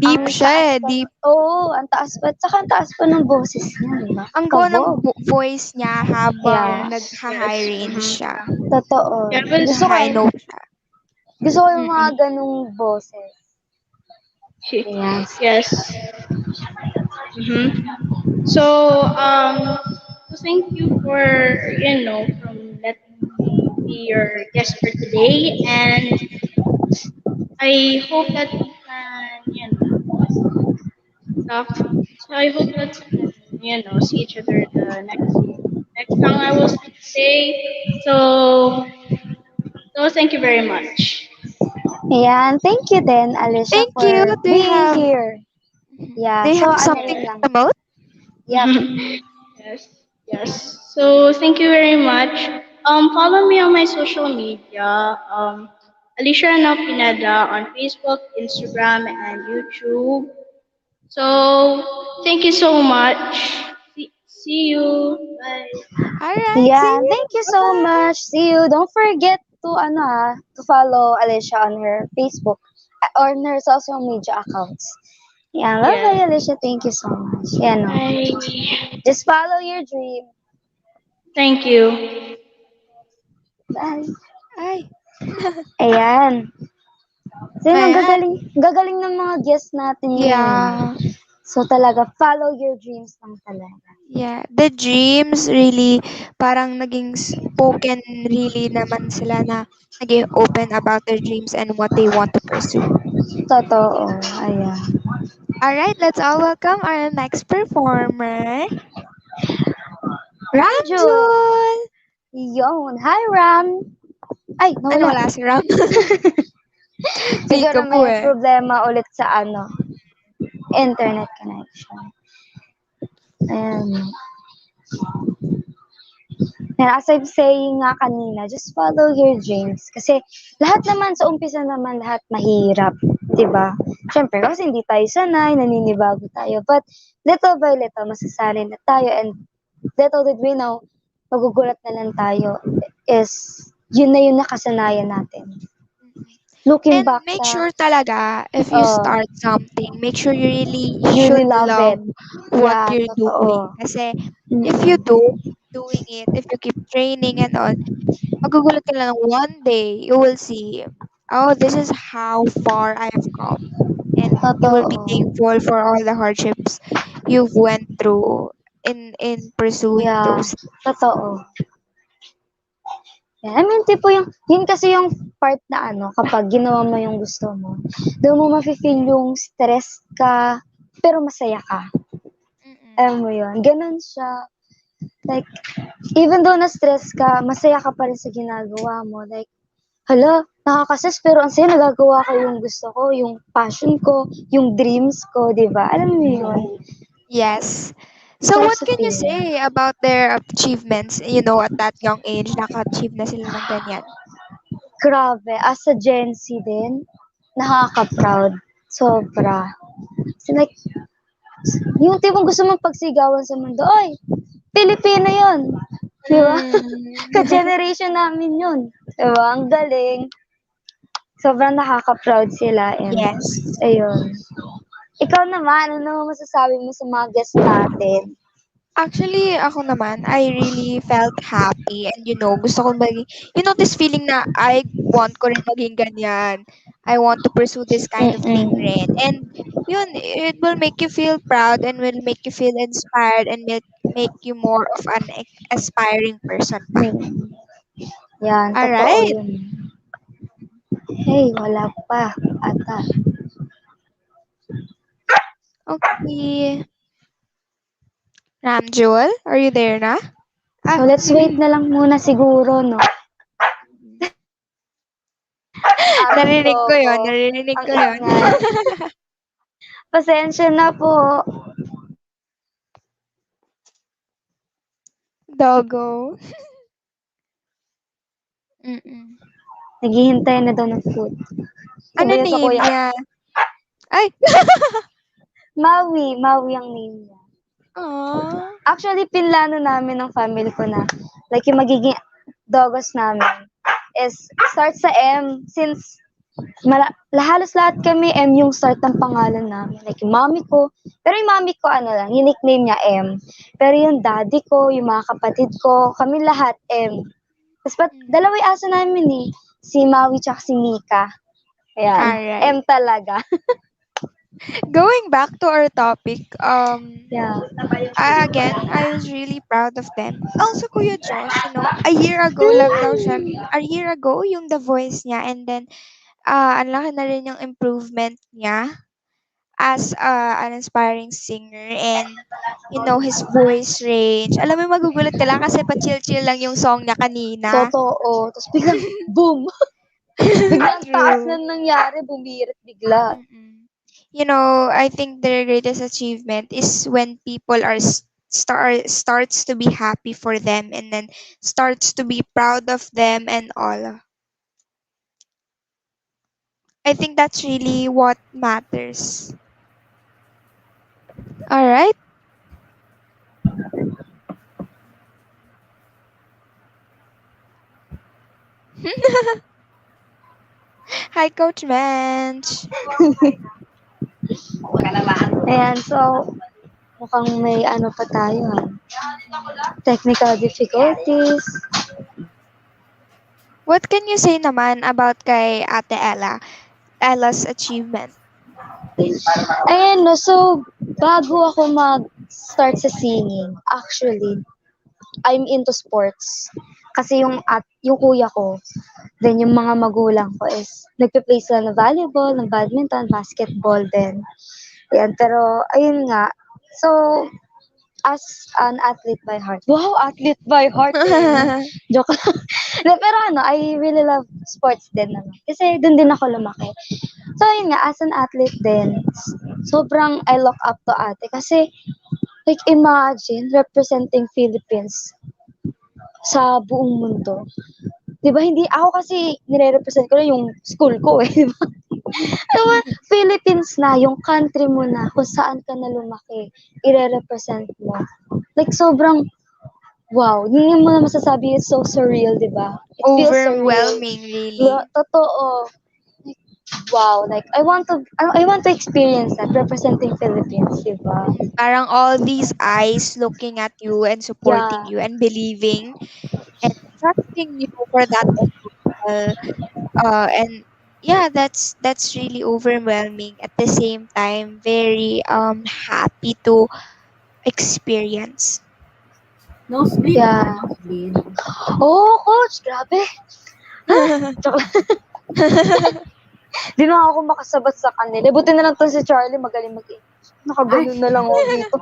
Deep Ang siya taas eh, pa, deep. oo, ang taas pa, tsaka ang taas pa ng boses niya, di ba? Ang go ng Kabog. voice niya habang Yes, nagha-high yes. range siya. Totoo. Yeah, well, Gusto ko, Nagha-high note siya. gusto ko yung mga Mm-mm. ganung boses. Yes. yes. So, thank you for, from letting me be your guest for today, and I hope that we can, talk. So I hope that we can, see each other the next time I will speak today. So thank you very much. Ayan, thank you din, Alicia, Thank you. for Do you being have here. do Yeah, you so have ano something yun Yeah. to lang. promote? Yep. Yes, yes. So thank you very much. Follow me on my social media. Alicia Ana Pineda on Facebook, Instagram, and YouTube. So thank you so much. See you. Bye. Alright, see Yeah, you. thank you so Bye-bye. much. See you. Don't forget to to follow Alicia on her Facebook or on her social media accounts. Yeah, Yeah. bye-bye, Alicia. Thank you so much. Yeah, no. Bye. Just follow your dream. Thank you. Bye. Ay. Ayan. Sino Ayan. gagaling, gagaling ng mga guests natin ngayon. Yeah. So talaga, follow your dreams lang talaga. Yeah. The dreams really parang naging spoken really naman sila na naging open about their dreams and what they want to pursue. Totoo. Ayan. Alright, let's all welcome our next performer, Ramjun! Ramjul! Yun. Hi, Ram! Ay, Ano nawala. wala si Ram? Siguro Peekaboo may eh. problema ulit sa internet connection. Ayan. And as I'm saying nga kanina, just follow your dreams. Kasi lahat naman, sa umpisa naman, lahat mahirap. 'Di ba? Siyempre, kasi hindi tayo sanay, naninibago tayo. But little by little, masasanay na tayo. And little did we know, magugulat na lang tayo is yun na yung nakasanayan natin. Looking And back make sa, sure talaga if you uh, start something, make sure you really you really should love love it. what Yeah, you're doing. totoo. Kasi if you Mm-mm. doing it, if you keep training and all, magugulat ka lang one day, you will see, oh, this is how far I have come. And you will be Totoo. thankful for all the hardships you've went through in pursuing Yeah, those. totoo. Yeah, I mean, tipo yun kasi yung part na kapag ginawa mo yung gusto mo, doon mo mafe-feel yung stress ka, pero masaya ka. Mm-mm. Alam mo yun? Ganun siya. Like, even though na-stress ka, masaya ka pa rin sa ginagawa mo. Like, hala, nakaka-stress, pero ang saya, nagagawa ko yung gusto ko, yung passion ko, yung dreams ko, di ba? Alam mo yun? Yes. So Sarap what sa can you feeling. say about their achievements, at that young age, naka-achieve na sila ng ganyan? Grabe, as a Gen Z din, nakaka-proud. Sobra. So like, yung tipong gusto mong pagsigawan sa mundo, oy, Pilipino yun. Di ba? Mm. Ka-generation namin yun. Di ba? Ang galing. Sobrang nakaka-proud sila. And, Yes. ayun. Ikaw naman, ano masasabi mo sa mga guests natin? Actually, ako naman, I really felt happy and gusto ko maging, this feeling na I want ko rin maging ganyan. I want to pursue this kind of thing Mm-mm. rin. And it will make you feel proud and will make you feel inspired and make you more of an aspiring person pa. Mm. Yan, totoo Alright. yun. Hey, wala pa. Ata. Okay. Ramjul, are you there na? So, Ah. let's wait na lang muna siguro, no? Ating Narinig ko logo. yon, narinig Ang ko yon. ingay. Pasensya na po. Doggo. Mm-mm. Naghihintay na daw ng food. Ano Sabi niya sa name kuya, niya? Ay! Maui. Maui ang name niya. Aww. Actually, pinlano namin ng family ko na, like, yung magiging dogos namin is start sa M since halos lahat kami M yung start ng pangalan namin. Like yung mommy ko, pero yung mommy ko ano lang, yung nickname niya M. Pero yung daddy ko, yung mga kapatid ko, kami lahat M. Tapos Mm. dalawa yung aso namin eh. Si Maui tsaka si Mika. Ayan. Alright. M talaga. Going back to our topic, Yeah. again, I was really proud of them. Also, Kuya Josh, a year ago lang daw siya, a year ago, yung The Voice niya, and then, ang laki na rin yung improvement niya as an aspiring singer, and, his voice range. Alam mo, magugulat ka lang kasi pa-chill-chill lang yung song niya kanina. Totoo. Tapos biglang, boom! Biglang taas na True. nangyari, bumirit bigla. Mm-mm. I think their greatest achievement is when people starts to be happy for them, and then starts to be proud of them and all. I think that's really what matters. All right. Hi, Coach Mensch. Ayan, so, mukhang may ano pa tayo ha. Technical difficulties. What can you say naman about kay Ate Ella's achievement? Ayan, no, so, bago ako mag-start sa singing, actually, I'm into sports. Kasi yung kuya ko, then yung mga magulang ko is nagpe-play sila ng volleyball, ng badminton, basketball din. Ayan, pero ayun nga. So, as an athlete by heart. Wow, athlete by heart eh. Joke lang. Pero ano, I really love sports din naman. Kasi doon din ako lumaki. So, yun nga, as an athlete din, sobrang I look up to ate. Kasi, like, imagine representing Philippines sa buong mundo. 'Di ba hindi ako kasi nire-represent ko na yung school ko eh, 'di ba? Diba, Philippines na, yung country mo na, kung saan ka na lumaki, ire-represent mo. Like, sobrang, wow, hindi mo na masasabi, it's so surreal, di ba? It feels surreal. Overwhelming, really. Totoo. Like, wow, like, I want to experience that, representing Philippines, di ba? Parang all these eyes looking at you and supporting Yeah. you and believing and trusting you for that individual. And yeah, that's really overwhelming. At the same time, very happy to experience. Nosebleed po, Yeah. nosebleed. Oh, coach, grabe. Joke lang. Di na ako makasabat sa kanila. Buti na lang to si Charlie, magaling mag-English. Ay, Nakaganon na lang ako dito.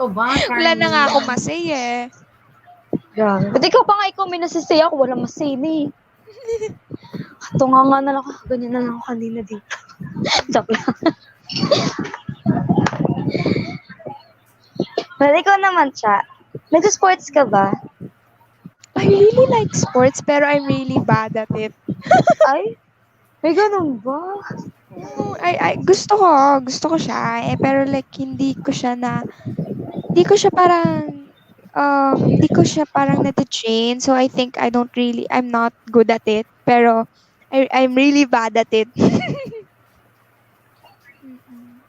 oo ba, Wala na nga Charlie? ako masay eh. Grabe. Ba't ikaw may nasisay ako, wala masay na eh. Tunga nga na lang ako, ganyan na lang ako kanina dito. Joke lang. Well, ikaw naman siya. Nag-sports ka ba? I really like sports pero I'm really bad at it. Ay, may ganun ba? Gusto ko siya eh, pero like hindi ko siya parang hindi ko siya parang na-train, so I think I'm not good at it, pero I'm really bad at it. Mm-mm.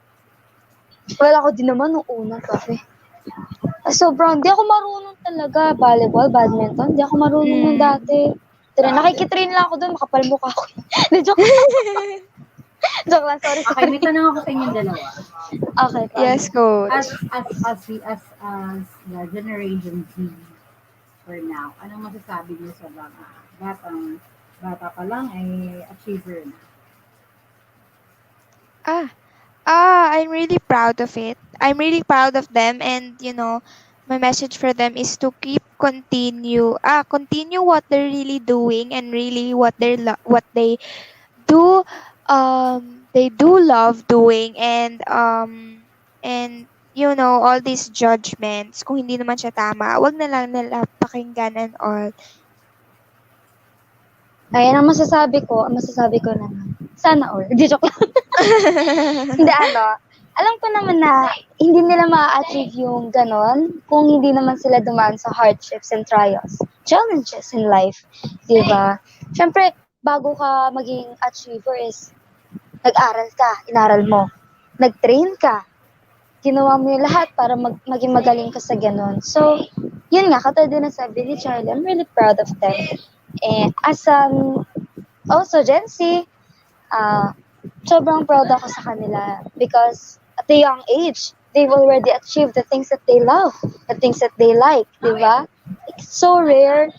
Well, ako din naman nung una kasi. Sobrang, di ako marunong talaga. Volleyball, badminton, di ako marunong nung Mm. dati. Nakikitrain lang ako doon, makapal mukha ako. Di, joke lang. Joke lang, sorry, Okay, may sorry. tanong ako sa inyong dalawa. Okay, Yes, fine. As coach. the generation Z for now, anong masasabi niyo sa mga bata pa lang ay achiever na? Ah, I'm really proud of it. I'm really proud of them, and my message for them is to continue what they're really doing, and really what do they do love doing, and all these judgments, kung hindi naman siya tama, wag na lang nila pakinggan and all. Ayan, ang masasabi ko naman. Sana all. Di, joke lang. Hindi, alam ko naman na hindi nila ma-achieve yung ganon kung hindi naman sila dumaan sa hardships and trials, challenges in life. Di ba? Siyempre, bago ka maging achiever is nag-aral ka, inaral mo. Nag-train ka, ginawa mo yung lahat para maging magaling ka sa ganun. So, yun nga, katulad din ng sabi ni Charlie, I'm really proud of them. And as also Gen Z, uh, sobrang proud ako sa kanila because at a young age, they've already achieved the things that they love, the things that they like, di ba? It's so rare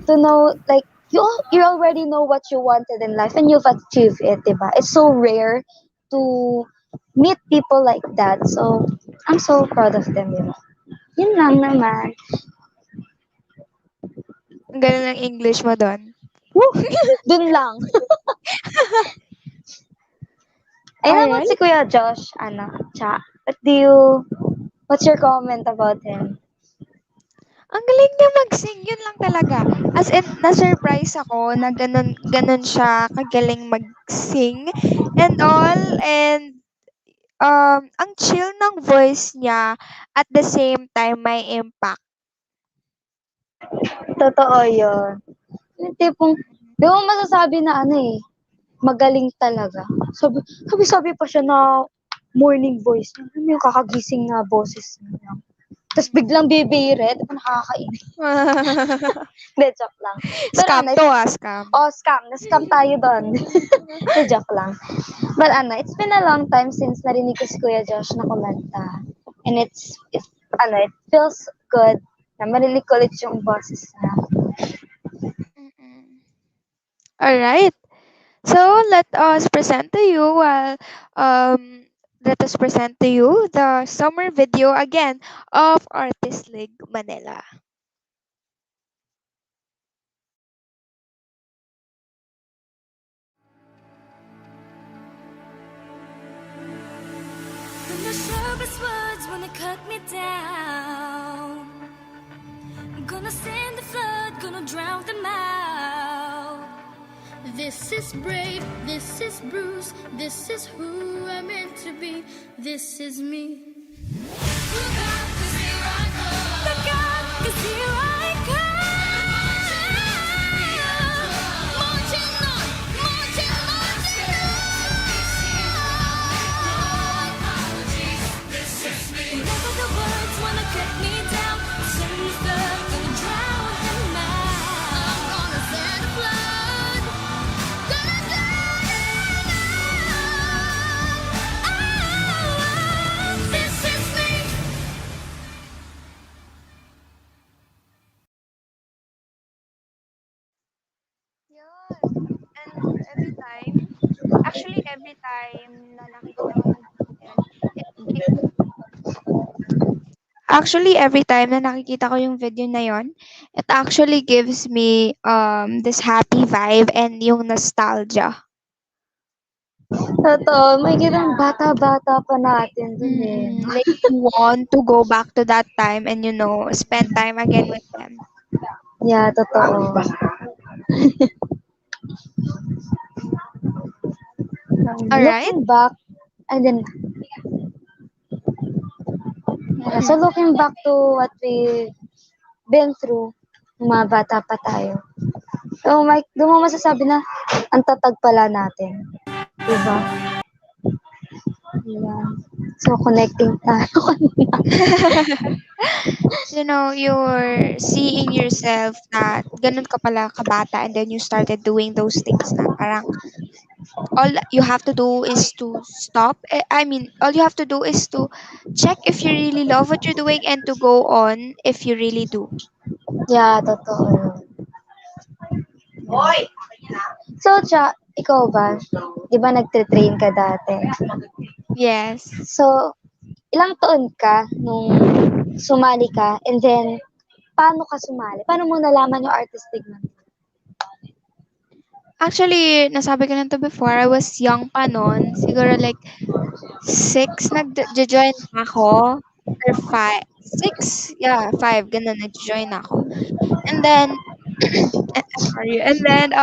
to know, like, you already know what you wanted in life and you've achieved it, di ba? It's so rare to meet people like that. So, I'm so proud of them, you know. Yun lang naman. Ang galing ng English mo doon. Woo! Dun lang. Ay naman si Alright. Kuya Josh, ano, what's your comment about him? Ang galing niya mag-sing, yun lang talaga. As in, na-surprise ako na ganun siya kagaling mag-sing and all. And ang chill ng voice niya at the same time may impact. Totoo yun. Yung tipong, di mo masasabi na ano eh, magaling talaga. Sabi pa siya na morning voice niya. Ano yung kakagising na boses niya. Tapos biglang bibire, di ba nakakainis? Hindi, joke lang. Pero Scam ano, to ah, scam. scam. Na-scam tayo doon. Hindi, joke lang. But ano, it's been a long time since narinig ko si Kuya Josh na kumanta. And it feels good na marinig ko ulit yung boses niya. Mm-mm. Alright. So um let us present to you the summer video again of Artist League Manila. When the sharpest words wanna cut me down, gonna send the flood, gonna drown them out. This is brave, this is Bruce, this is who I'm meant to be, this is me. Look out, 'cause here I come. Look out, 'cause here I come. Marching on, marching, marching on. Whenever the words wanna cut me down, send the flood, gonna drown them out. I'm gonna send a flood, gonna drown them out. Oh, this is me. Yun. And every time na nakikita ko yung video na yon, it actually gives me this happy vibe and yung nostalgia. Totoo, may kitang bata-bata pa natin dun eh. Like you want to go back to that time and spend time again with them. Yeah, totoo. All right. Looking back, and then, yeah, so Mhm. looking back to what we've been through, nung mga bata pa tayo. So, Mike, doon mo masasabi na ang tatag pala natin. Diba? Yeah. So, connecting tayo kanina. You're seeing yourself that ganun ka pala kabata and then you started doing those things na parang all you have to do is to stop. I mean, all you have to do is to check if you really love what you're doing and to go on if you really do. Yeah, totoo yun. So, ikaw ba? Di ba nagtre-train ka dati? Yes. So, ilang taon ka nung sumali ka? And then, paano ka sumali? Paano mo nalaman yung artistic mo? Actually, nasabi ko na to before, I was young pa noon. Siguro like 6 nag-join ako. Or 5. 6? Yeah, 5. Ganun, nag-join ako. And then, sorry. And then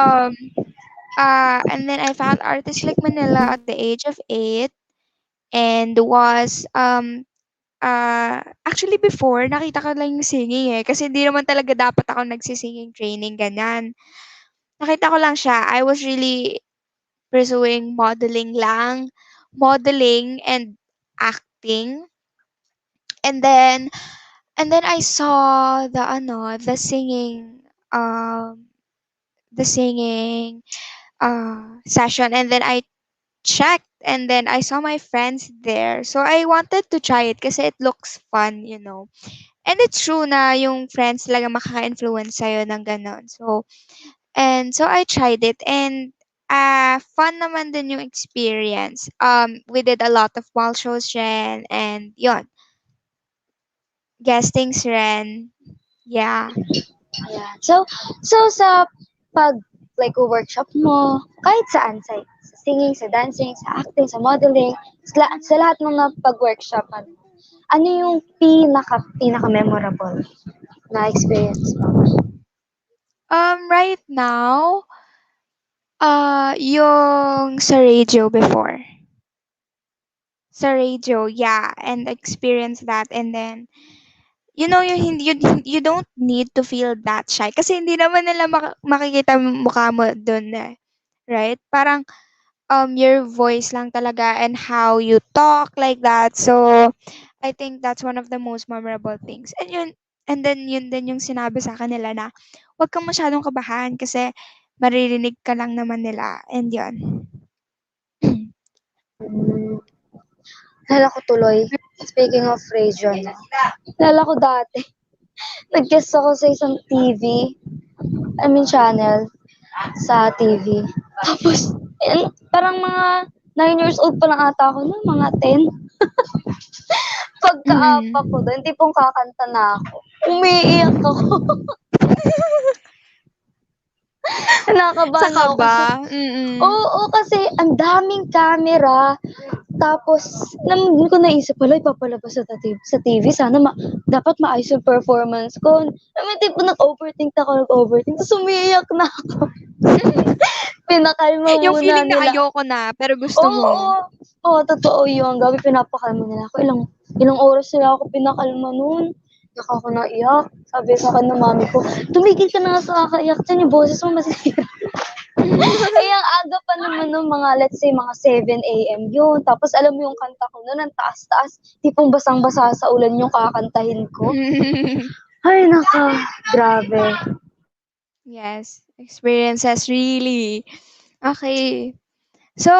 I found Artists Like Manila at the age of 8 and actually before nakita ko lang yung singing kasi hindi naman talaga dapat ako nagsisinging training ganyan. Nakita ko lang siya. I was really pursuing modeling lang. Modeling and acting. And then I saw um the singing session, and then I checked, and then I saw my friends there. So I wanted to try it kasi it looks fun. And it's true na yung friends talaga makaka-influence sa'yo ng gano'n. So I tried it, and fun naman din yung experience. We did a lot of wall shows rin, and yon, guestings rin. Yeah. Ayan. So sa pag like workshop mo, kahit saan, sa singing, sa dancing, sa acting, sa modeling, sa lahat ng pag-workshop, ano yung pinaka memorable na experience mo? Right now, yung sa radio before. Sa radio, yeah, and experience that, and then you don't need to feel that shy kasi hindi naman nila makikita yung mukha mo dun, right? Parang your voice lang talaga and how you talk, like that. So I think that's one of the most memorable things. And then yun din yung sinabi sa kanila na wag kang masyadong kabahan kasi maririnig ka lang naman nila, and yun. Hmm, naalala ko tuloy, speaking of radio, no? Naalala ko dati, nag-guest ako sa isang TV, channel sa TV. Tapos, parang mga 9 years old pa lang ata ako nun, mga 10. Pagka-apa ko Mm. doon, tipong kakanta na ako. Umiiyak ako. Sa Nakabahan ako kaba. kasi, Mm. oo, kasi ang daming camera. Tapos, hindi ko naisip, pala ipapalabas sa TV. Sana dapat maayos yung performance ko. Tipo, nag-overthink ako, Tapos umiiyak na ako. Pinakalma Yung muna feeling na nila. ayoko na pero gusto Oo, mo. oo. Oo, totoo yun. Gabi pinapakalma nila ako. Ilang oras nila ako pinakalma nun. Naka ako naiyak. Sabi sa akin ng mami ko, tumigil ka na nga sa kakaiyak dyan. Yung boses mo masisira. Eh, ang aga pa naman nung mga, let's say, mga 7 a.m. yun. Tapos, alam mo yung kanta ko nun, ang taas-taas. Tipong basang-basa sa ulan yung kakantahin ko. Ay, naka. Grabe. Yes, experiences really. Okay. So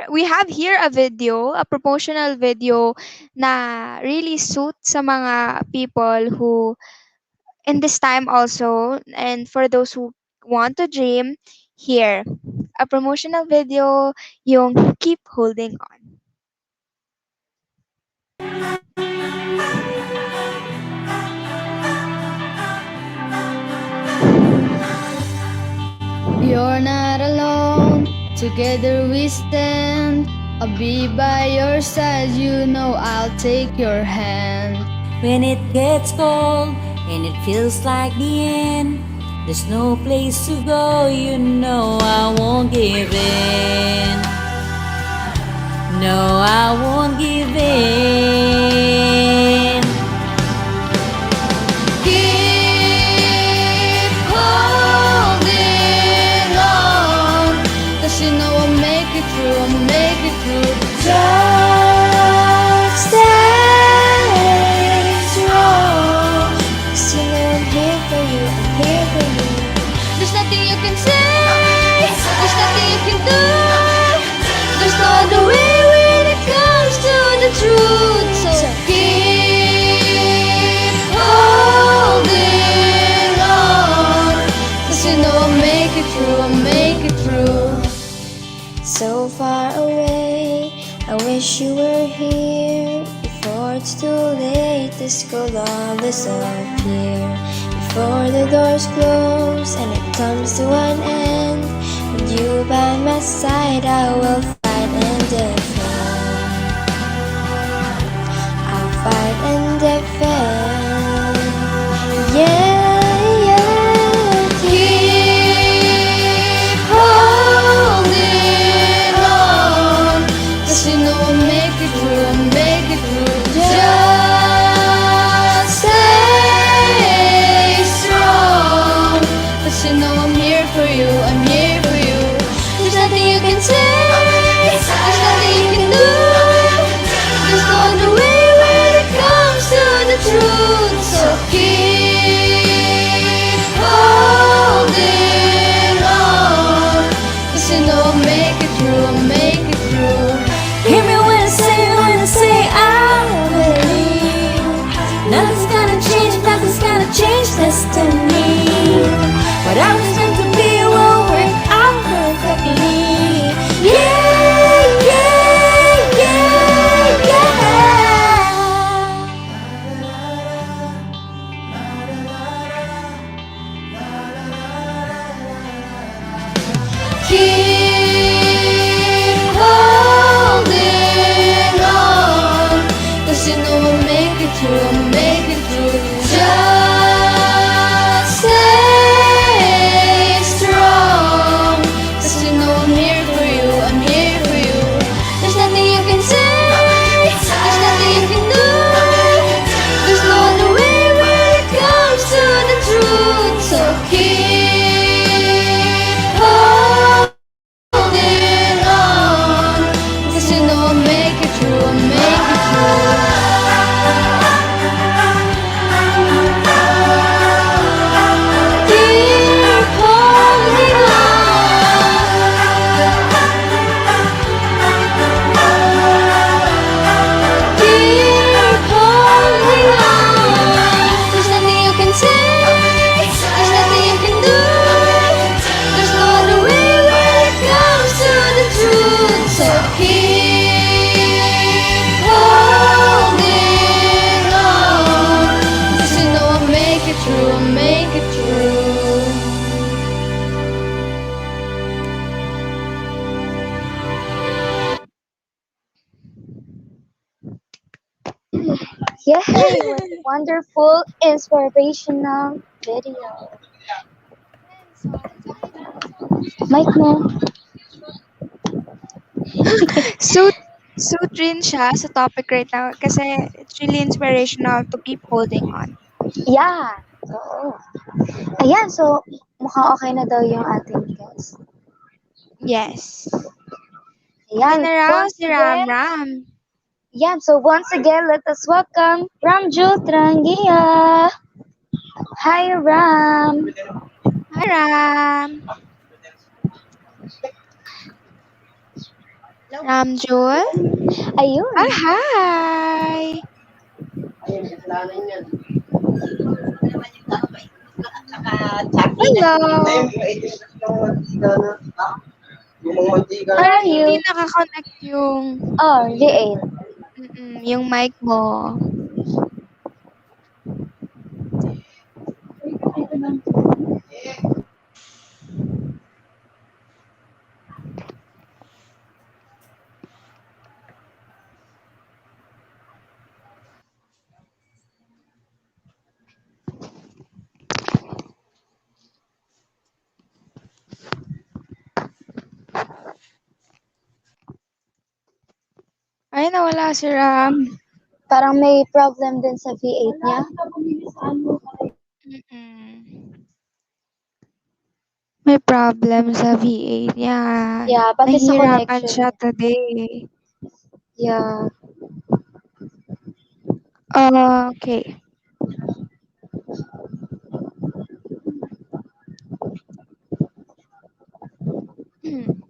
we have here a video, a promotional video na really suit sa mga people who in this time also, and for those who want to dream, here a promotional video, yung Keep Holding On. You're not alone, together we stand. I'll be by your side, you know I'll take your hand. When it gets cold and it feels like the end, there's no place to go, you know I won't give in. No, I won't give in. Keep holding on, 'cause you know I'll make it through, I'll make it through. Just stay strong. 'Cause you know I'm here for you, I'm here for you. There's nothing you can say, there's nothing you can do. There's no other way when it comes to the truth. So keep holding on, 'cause you know I'll make it through, I'll make it through. So far away, I wish you were here. Before it's too late, this could all disappear. Before the doors close and it comes to an end, with you by my side, I will fight and defend. I'll fight and defend. Yeah, yeah. Keep holding on, 'cause you know I'll make it through, I'll make it through. Just stay strong, 'cause you know I'm here for make it true, I'll make it true. Keep holding on. Keep holding on. There's nothing you can say. There's nothing you can do. There's no other way when it comes to the truth. So keep holding on. 'Cause you know I'll make it through, I'll make it through. Yay! What a wonderful, inspirational video. Mike mo. Suit suit rin siya sa topic right now kasi it's really inspirational to keep holding on. Yeah. Oo. Ayan, so mukhang okay na daw yung ating guest. Yes. Ayan, Ayun na raw once si Ram again, Ram. so once again, let us welcome Ramjul Trangia. Hi, Ram. Hi Ram. Ramjul. Ayun. Ah, hi. Hello. How Parang are hindi you? naka-connect yung Oh, V8. yung mic mo. Ay, nawala si Ram. Parang may problem din sa V8 niya. Mm. May problem sa VA niya. Yeah, pati sa Nahihirapan connection siya niya. today. Yeah. Okay. Hmm.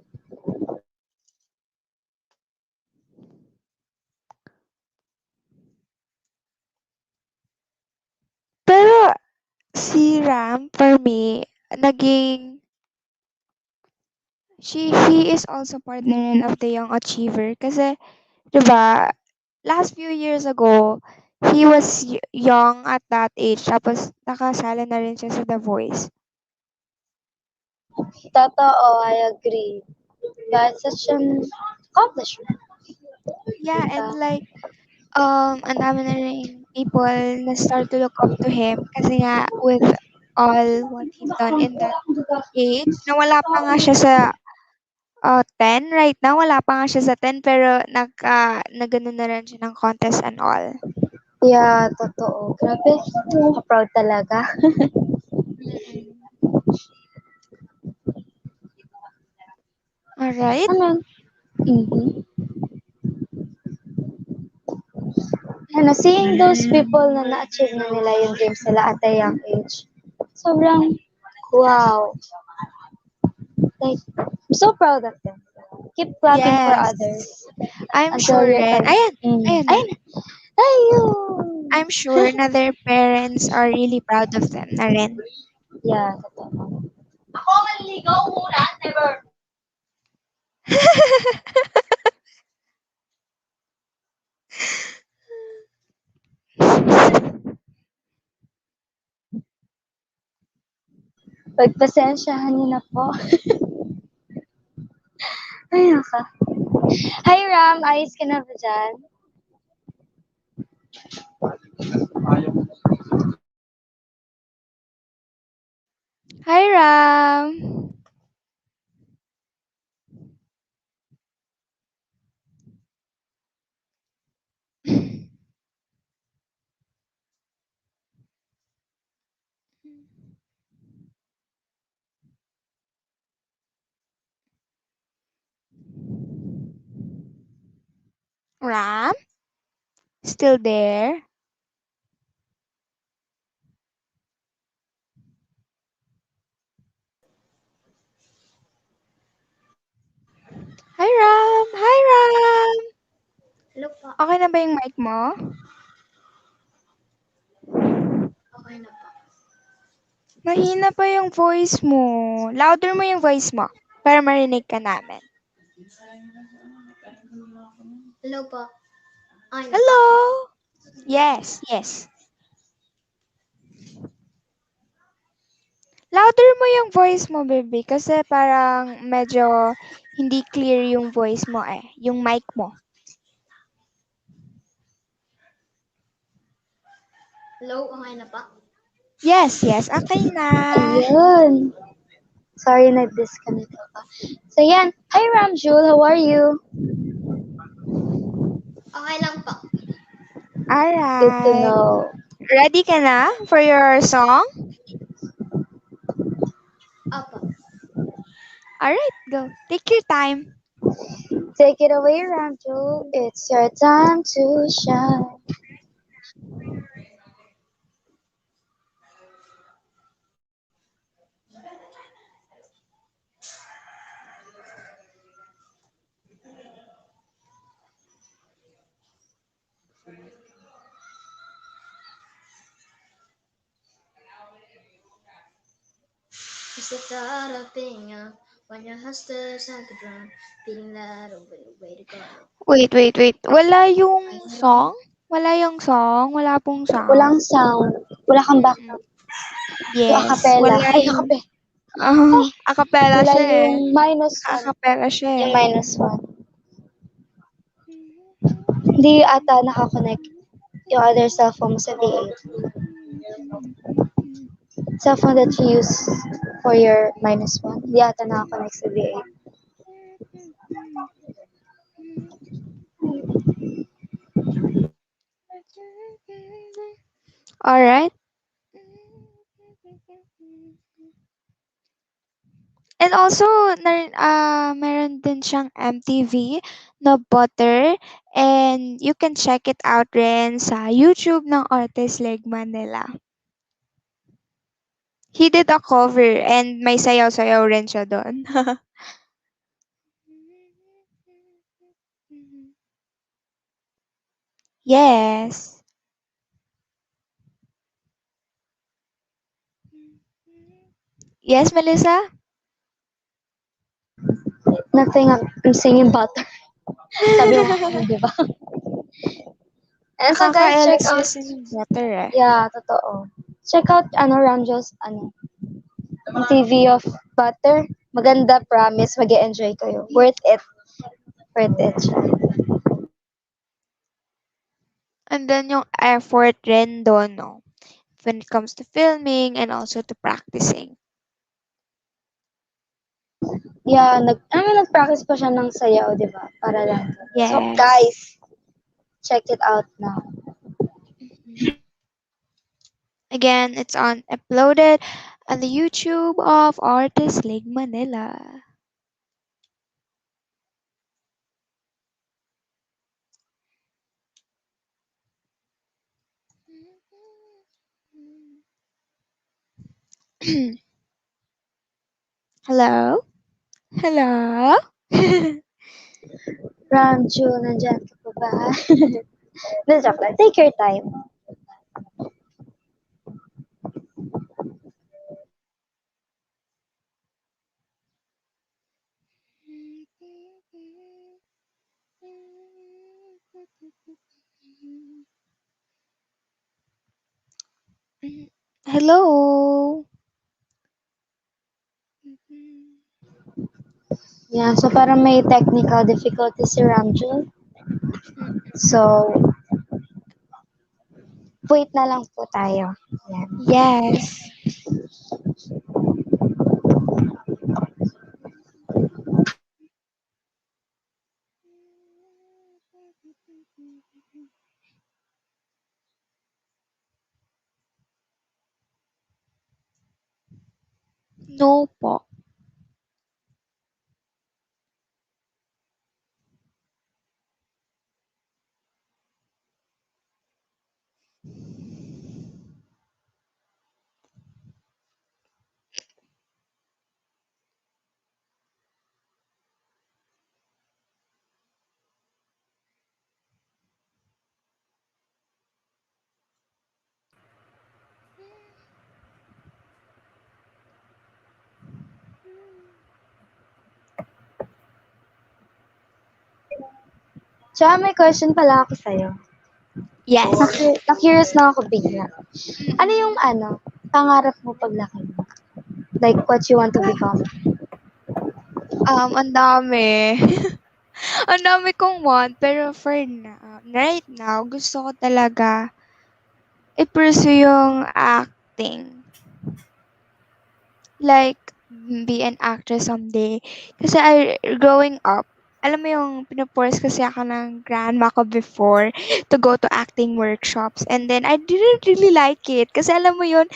Pero si Ram, for me, naging he is also part na rin of the Young Achiever. Kasi, di ba, last few years ago, he was young at that age. Tapos, nakasala na rin siya sa The Voice. Totoo, I agree. But such an accomplishment. Yeah, Diba? and like, ang dami na rin people na start to look up to him kasi nga with all what he's done in that age, na wala pa nga siya sa 10 right now, wala pa nga siya sa 10 pero nagano na rin siya ng contest and all. Yeah, totoo. Grabe. Proud talaga. Mm-mm. Alright. Ano? Mhm. Ano, seeing those people na na-achieve na nila yung dreams nila at a young age, sobrang wow. Like, I'm so proud of them. Keep clapping for Yes. others I'm until sure your rin. time. Ayan. Ayan na. Ayun. Ayun. I'm sure na their parents are really proud of them na rin. Yeah, totoo. Pagpasensyahan niyo na po. Ay, naka. Hi, Ram. Ayos ka na ba dyan? Hi, Ram. Ram, still there? Hi, Ram! Hi, Ram! Hello po. Okay na ba yung mic mo? Okay na po. Mahina pa yung voice mo. Louder mo yung voice mo para marinig ka namin. Hello po. Okay na po. Hello! Yes, yes. Louder mo yung voice mo, baby. Kasi parang medyo hindi clear yung voice mo eh. Yung mic mo. Hello, okay na po. Yes, yes. Okay na. Ayun. Sorry, nag-disconnect ako. So, yan. Hi, Ramjul. How are you? Okay lang po. Good to Alright. know. Ready ka na for your song? Opo. Alright, go. Take your time. Take it away, Ramjul. It's your time to shine. It's the thought of being up when your heart stirs at the drum, feeling that over the way to go. Wait, wait, wait. Wala yung Ayun lang. song? Wala yung song? Wala pong Walang sound? sound. Wala kang Mm-mm. background. Yung Yes. acapella. Wala Ay, yung... acapella. Ay, acapella wala siya eh. yung minus one. Acapella siya Yung eh. minus one. Hindi ata nakakonect yung other cellphone mo sa V8. Cellphone that you use for your minus one. Hindi ata nakakonect sa V8. Alright. And also, meron din siyang MTV na Butter. And you can check it out rin sa YouTube ng Artist Leg Manila. He did a cover and may sayaw-sayaw rin siya doon. Yes. Yes, Melissa? Nothing, I'm singing butter. Sabi mo kanina, di ba? And so guys, check Nakaka-LS out, kasi yung Butter eh. yeah, totoo. Check out, Ranjo's, ang TV of Butter. Maganda, promise, mag enjoy kayo. Worth it. Worth it siya. And then yung effort rin doon, no? When it comes to filming and also to practicing. Yeah, nag-practice pa siya ng sayaw, di ba? Para lang. So, Yes. guys, check it out now. Mhm. Again, it's on uploaded on the YouTube of Artist League Manila. Hello? Hello? Ramju, nandyan ka pa ba? No, joke lang. Take your time. Hello? Yeah, so parang may technical difficulty si Ramju. So, wait na lang po tayo. Yan. Yes. No po. Tsaka may question pala ako sa'yo. Yes. Na-curious na ako bigla. Ano yung Mm-mm. pangarap mo paglaki mo? Like, what you want to become? Ang dami. Ang dami kong want, pero for now, right now, gusto ko talaga i-pursue yung acting. Like, be an actress someday. Kasi growing up, alam mo yung pinuforce kasi ako ng grandma ko before to go to acting workshops. And then, I didn't really like it. Kasi alam mo yun,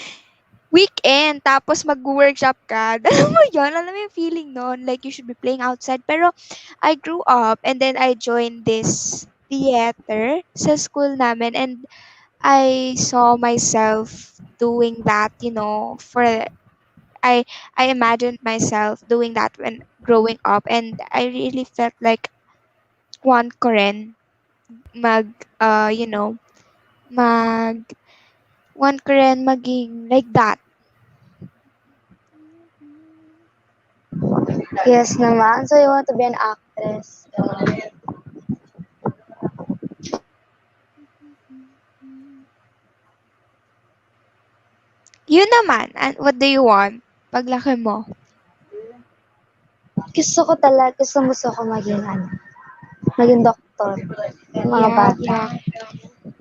weekend, tapos mag-workshop ka. Alam mo yun? Alam mo yung feeling nun? Like, you should be playing outside. Pero, I grew up and then I joined this theater sa school namin and I saw myself doing that, for I I imagined myself doing that when growing up and I really felt like want ko rin mag mag want ko rin maging like that. Yes naman. So, you want to be an actress. You naman, and what do you want paglaki mo? Gusto ko maging doktor. Yung mga Yeah, bata.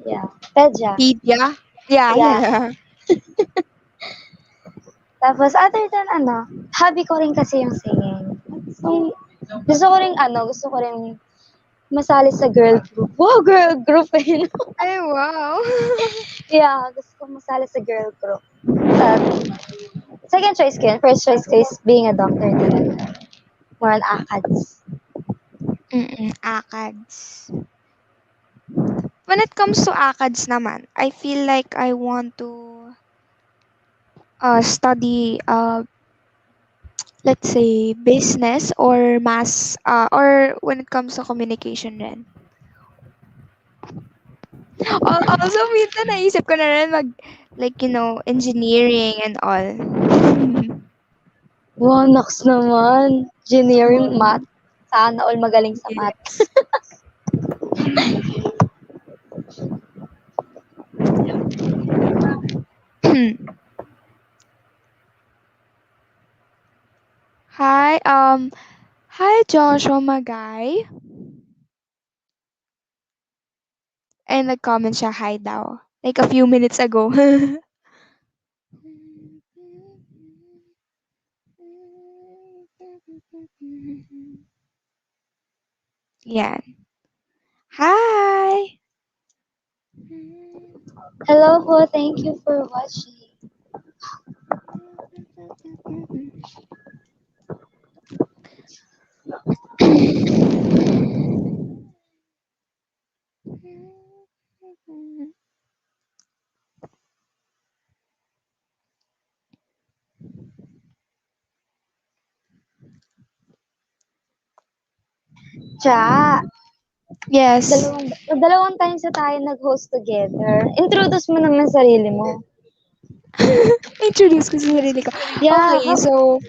Yeah. Pedya. Pedia? Yeah, Yeah. yeah. Tapos, other than hobby ko rin kasi yung singing. So, gusto ko rin masali sa girl group. Wow, girl group eh. Ay, wow. Yeah, gusto ko masali sa girl group. Sa second choice ko yun. First choice ko is being a doctor talaga. More on ACADS. ACADS. When it comes to ACADS naman, I feel like I want to study let's say business or mass or when it comes to communication rin. Also, minsan naisip ko na rin like, engineering and all. Wow, naks naman. Engineering, math. Sana all magaling sa math. Yes. Hi, hi Joshua Magay. And nag-comment siya, hi daw. Like a few minutes ago. Yan. Hi! Hello po, thank you for watching. Cha, Yes. dalawang times na tayo nag-host together. Introduce mo naman sarili mo. Introduce ko sa sarili ko. Yeah, Okay, so,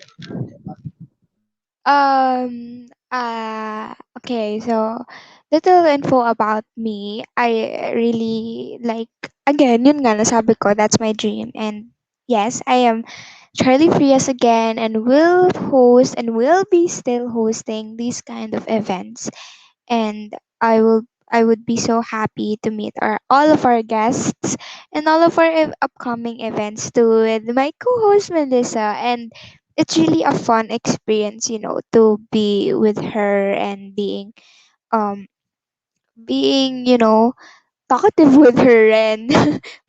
okay, so, little info about me. I really like, again, yun nga, nasabi ko, that's my dream. And yes, I am Charlie Frias again and will host and will be still hosting these kind of events. And I would be so happy to meet all of our guests and all of our upcoming events too with my co-host Melissa. And it's really a fun experience, to be with her and um being, talkative with her and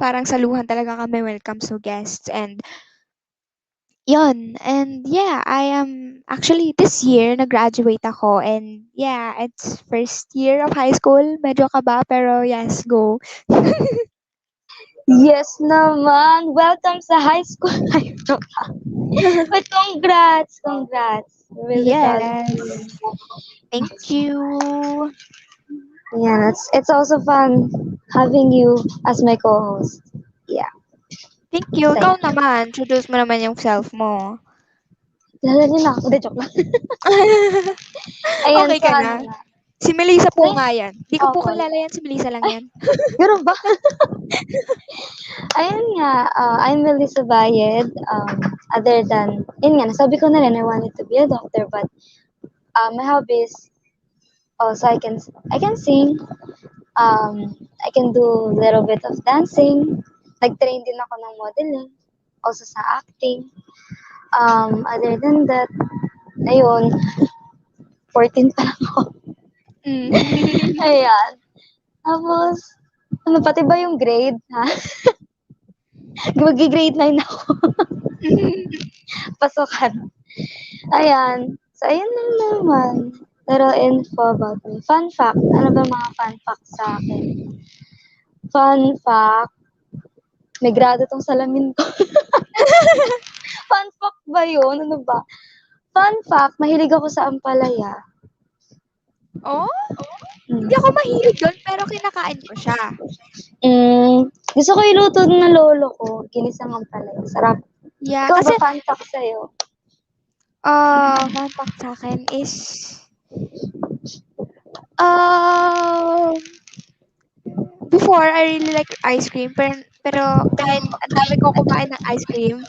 parang saluhan talaga kami when it comes to guests. And yun. And yeah, I am actually this year nag-graduate ako and yeah, it's first year of high school. Medyo kaba pero yes, go. yes naman. Welcome sa high school. But congrats. We're really proud of you. Yes. Thank you. Yeah, it's also fun having you as my co-host. Yeah, Thank you. Ikaw thank you. naman, introduce mo naman yung self mo. Lala niyo na ako. Hindi, joke lang. Ayun, Okay so ka na? Si Melissa po Ay, nga yan. Di ko po Apol. kilala yan. Si Melissa lang Ay, yan. gano'n ba? Ayun nga, I'm Melissa Bayed. Other than, yun nga, nasabi ko na rin, I wanted to be a doctor, but my hobby is also I can sing. I can do a little bit of dancing. Nag-train din ako ng modeling, also sa acting. Other than that, ayun, 14 pa lang ako. Mm. Ayan. Tapos, ano, pati ba yung grade, ha? Mag-grade 9 ako. Pasukan. Ayan. So, ayun lang naman. Little info about me. Fun fact. Ano ba mga fun fact sa akin? Fun fact. May grado tong salamin ko. Fun fact ba yun? Ano ba? Fun fact. Mahilig ako sa ampalaya. Oh, Hmm. hindi ako mahilig doon, pero kinakain ko siya. Gusto ko iluto ng lolo ko. Ginisang ampalaya. Sarap. Yeah, Ikaw ba kasi, fun fact sa'yo? fun fact sa akin is, um, before, I really like ice cream, pero kahit ang dami ko kumain ng ice cream,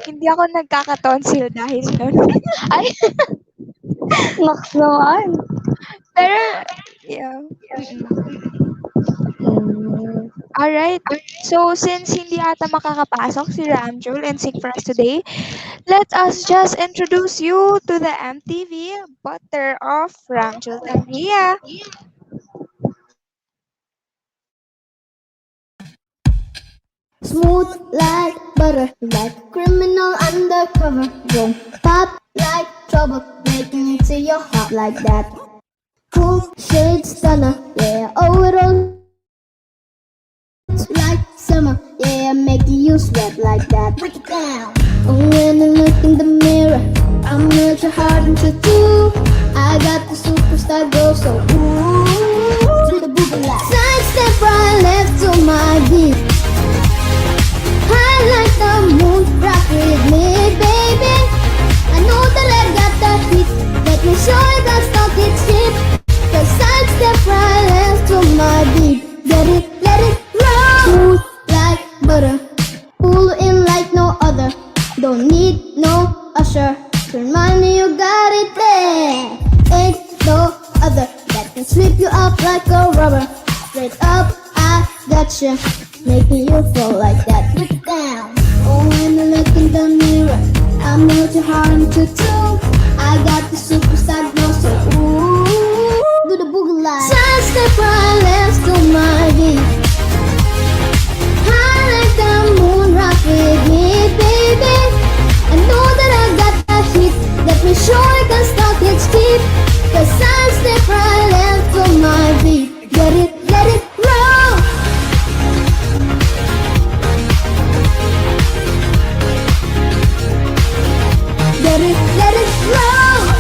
hindi ako nagkakatonsil dahil doon. Ay, Nox naman. Pero, yeah. Mm-mm. Hmm. Alright. So, since hindi ata makakapasok si Ramjul and sing for us today, let us just introduce you to the MTV Butter of Ramjul and Ria. Smooth like butter, like criminal undercover. Don't pop like trouble, breaking into your heart like that. Cool shade stunner, yeah. Oh, it all like summer, yeah. Making you sweat like that. Break it down. Oh, when I look in the mirror, I'm not your heart into two. I got the superstar glow, so ooh. Do the boogie line. Side step right left to my beat. High like the moon, rock with me, baby. I know that I got the heat. Let me show you that stock it's cheap. Cause side step right left to my beat. Get it, let it roll. Smooth like butter, pull in like no other. Don't need no usher to remind me you got it there. Ain't no other that can sweep you up like a rubber. Straight up, I gotcha, making you fall like that. Break it down. Oh, when I look in the mirror, I'm not your heart into two. I got the superstar glow, so ooh, do the boogie line. Side step right left to my beat. High like the moon, rock with me, baby. I know that I got that heat. Let me show you can stop it cheap. Cause side step right left to my beat. Get it, let it roll. Get it, let it roll.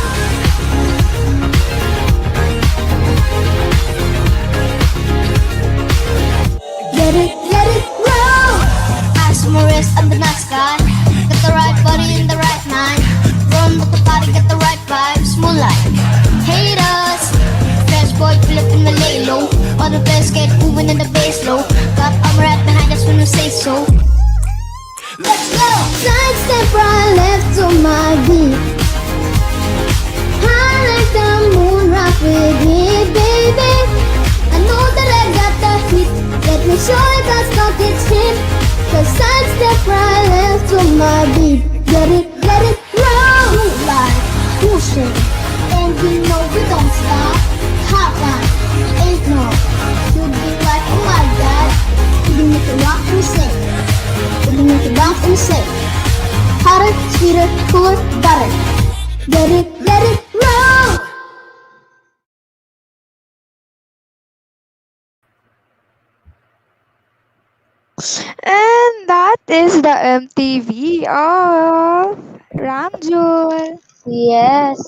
Get it, let it roll. Eyes on my wrist and the night sky. Got the right body in the right mind. Run with the party, get the right vibes. Moonlight, haters. Fresh boy, pull up in the lay low. All the best get moving in the bass low. Got armor right behind us when you say so. Let's go! Side step right left to my beat. High like the moon, rock with me, baby. I know that I got the heat. Let me show you that stock it's cheap. Cause side step right left to my beat. Get it, let it roll. Move like pushing, and you know we don't stop. Hot line, ain't no. You'll be like, oh my god. You make it rock and sing. You make it rock and sing. Hotter, sweeter, cooler, better. Get it, let it roll. And that is the MTV of Ramjul. Yes.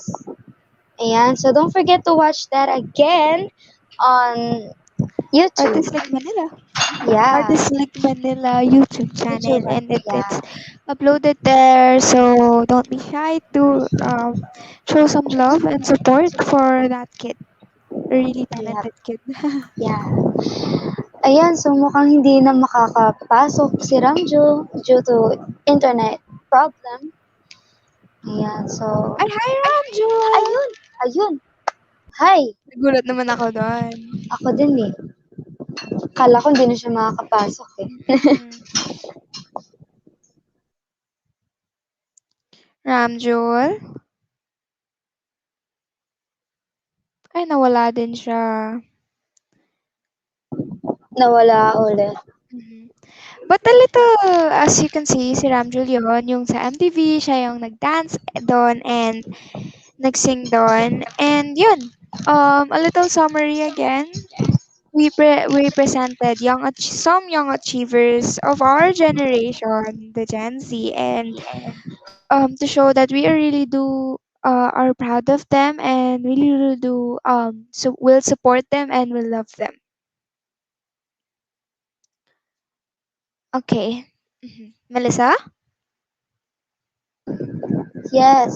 Ayan. So, don't forget to watch that again on YouTube. Artist Like Manila. Yeah. Artist Like Manila YouTube channel, YouTube. and it's Yeah. uploaded there. So don't be shy to show some love and support for that kid. A really Yep. talented kid. Yeah. Ayan, so mukhang hindi na makakapasok si Ramjo due to internet problem. Ayan, so, Ay, hi, ay, Ramjul! ayun, ayun. Hi, Nagulat naman ako doon. ako din eh. Kala ko hindi na siya makakapasok eh. Mm-mm. Ramjul? Ay, nawala din siya. Nawala ulit. Mhm. But a little, as you can see, si Ramjul yun, yung sa MTV, siya yung nag-dance doon and nag-sing doon. And yun, a little summary again. We presented some young achievers of our generation, the Gen Z, and to show that we are really do are proud of them and really, really do so will support them and will love them. Okay. Melissa? Yes,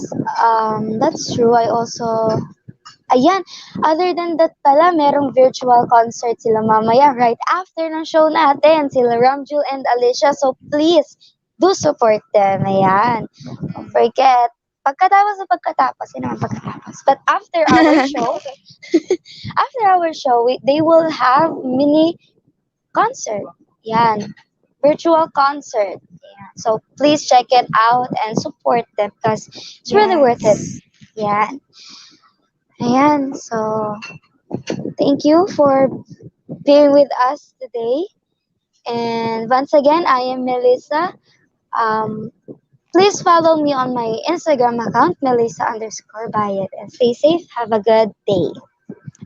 that's true. I also, ayan, other than that pala, merong virtual concert sila mamaya right after ng show natin, sila Ramjul and Alicia. So please, do support them. Ayan. Don't Mm. forget, pagkatapos, yun naman pagkatapos. But after our show, after our show, they will have mini concert. Yan. Virtual concert. Yan. So please check it out and support them because it's really worth it. Yes. Yan. Ayan. So thank you for being with us today. And once again, I am Melissa. Um, please follow me on my Instagram account, Melissa underscore Bayet. And stay safe. Have a good day.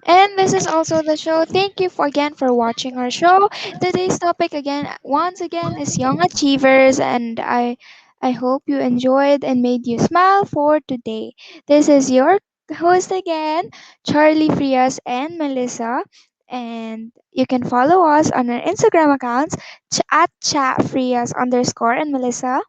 And this is also the show. Thank you again for watching our show. Today's topic again, once again, is young achievers, and I hope you enjoyed and made you smile for today. This is your host again, Charlie Frias and Melissa, and you can follow us on our Instagram accounts at chatfrias underscore and Melissa.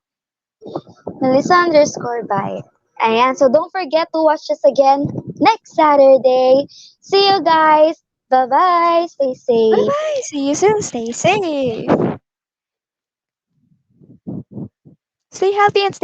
Melissa underscore Bayet. Ayan. So don't forget to watch us again next Saturday. See you guys. Bye bye. Stay Bye safe. bye. See you soon. Stay safe. Stay healthy and stay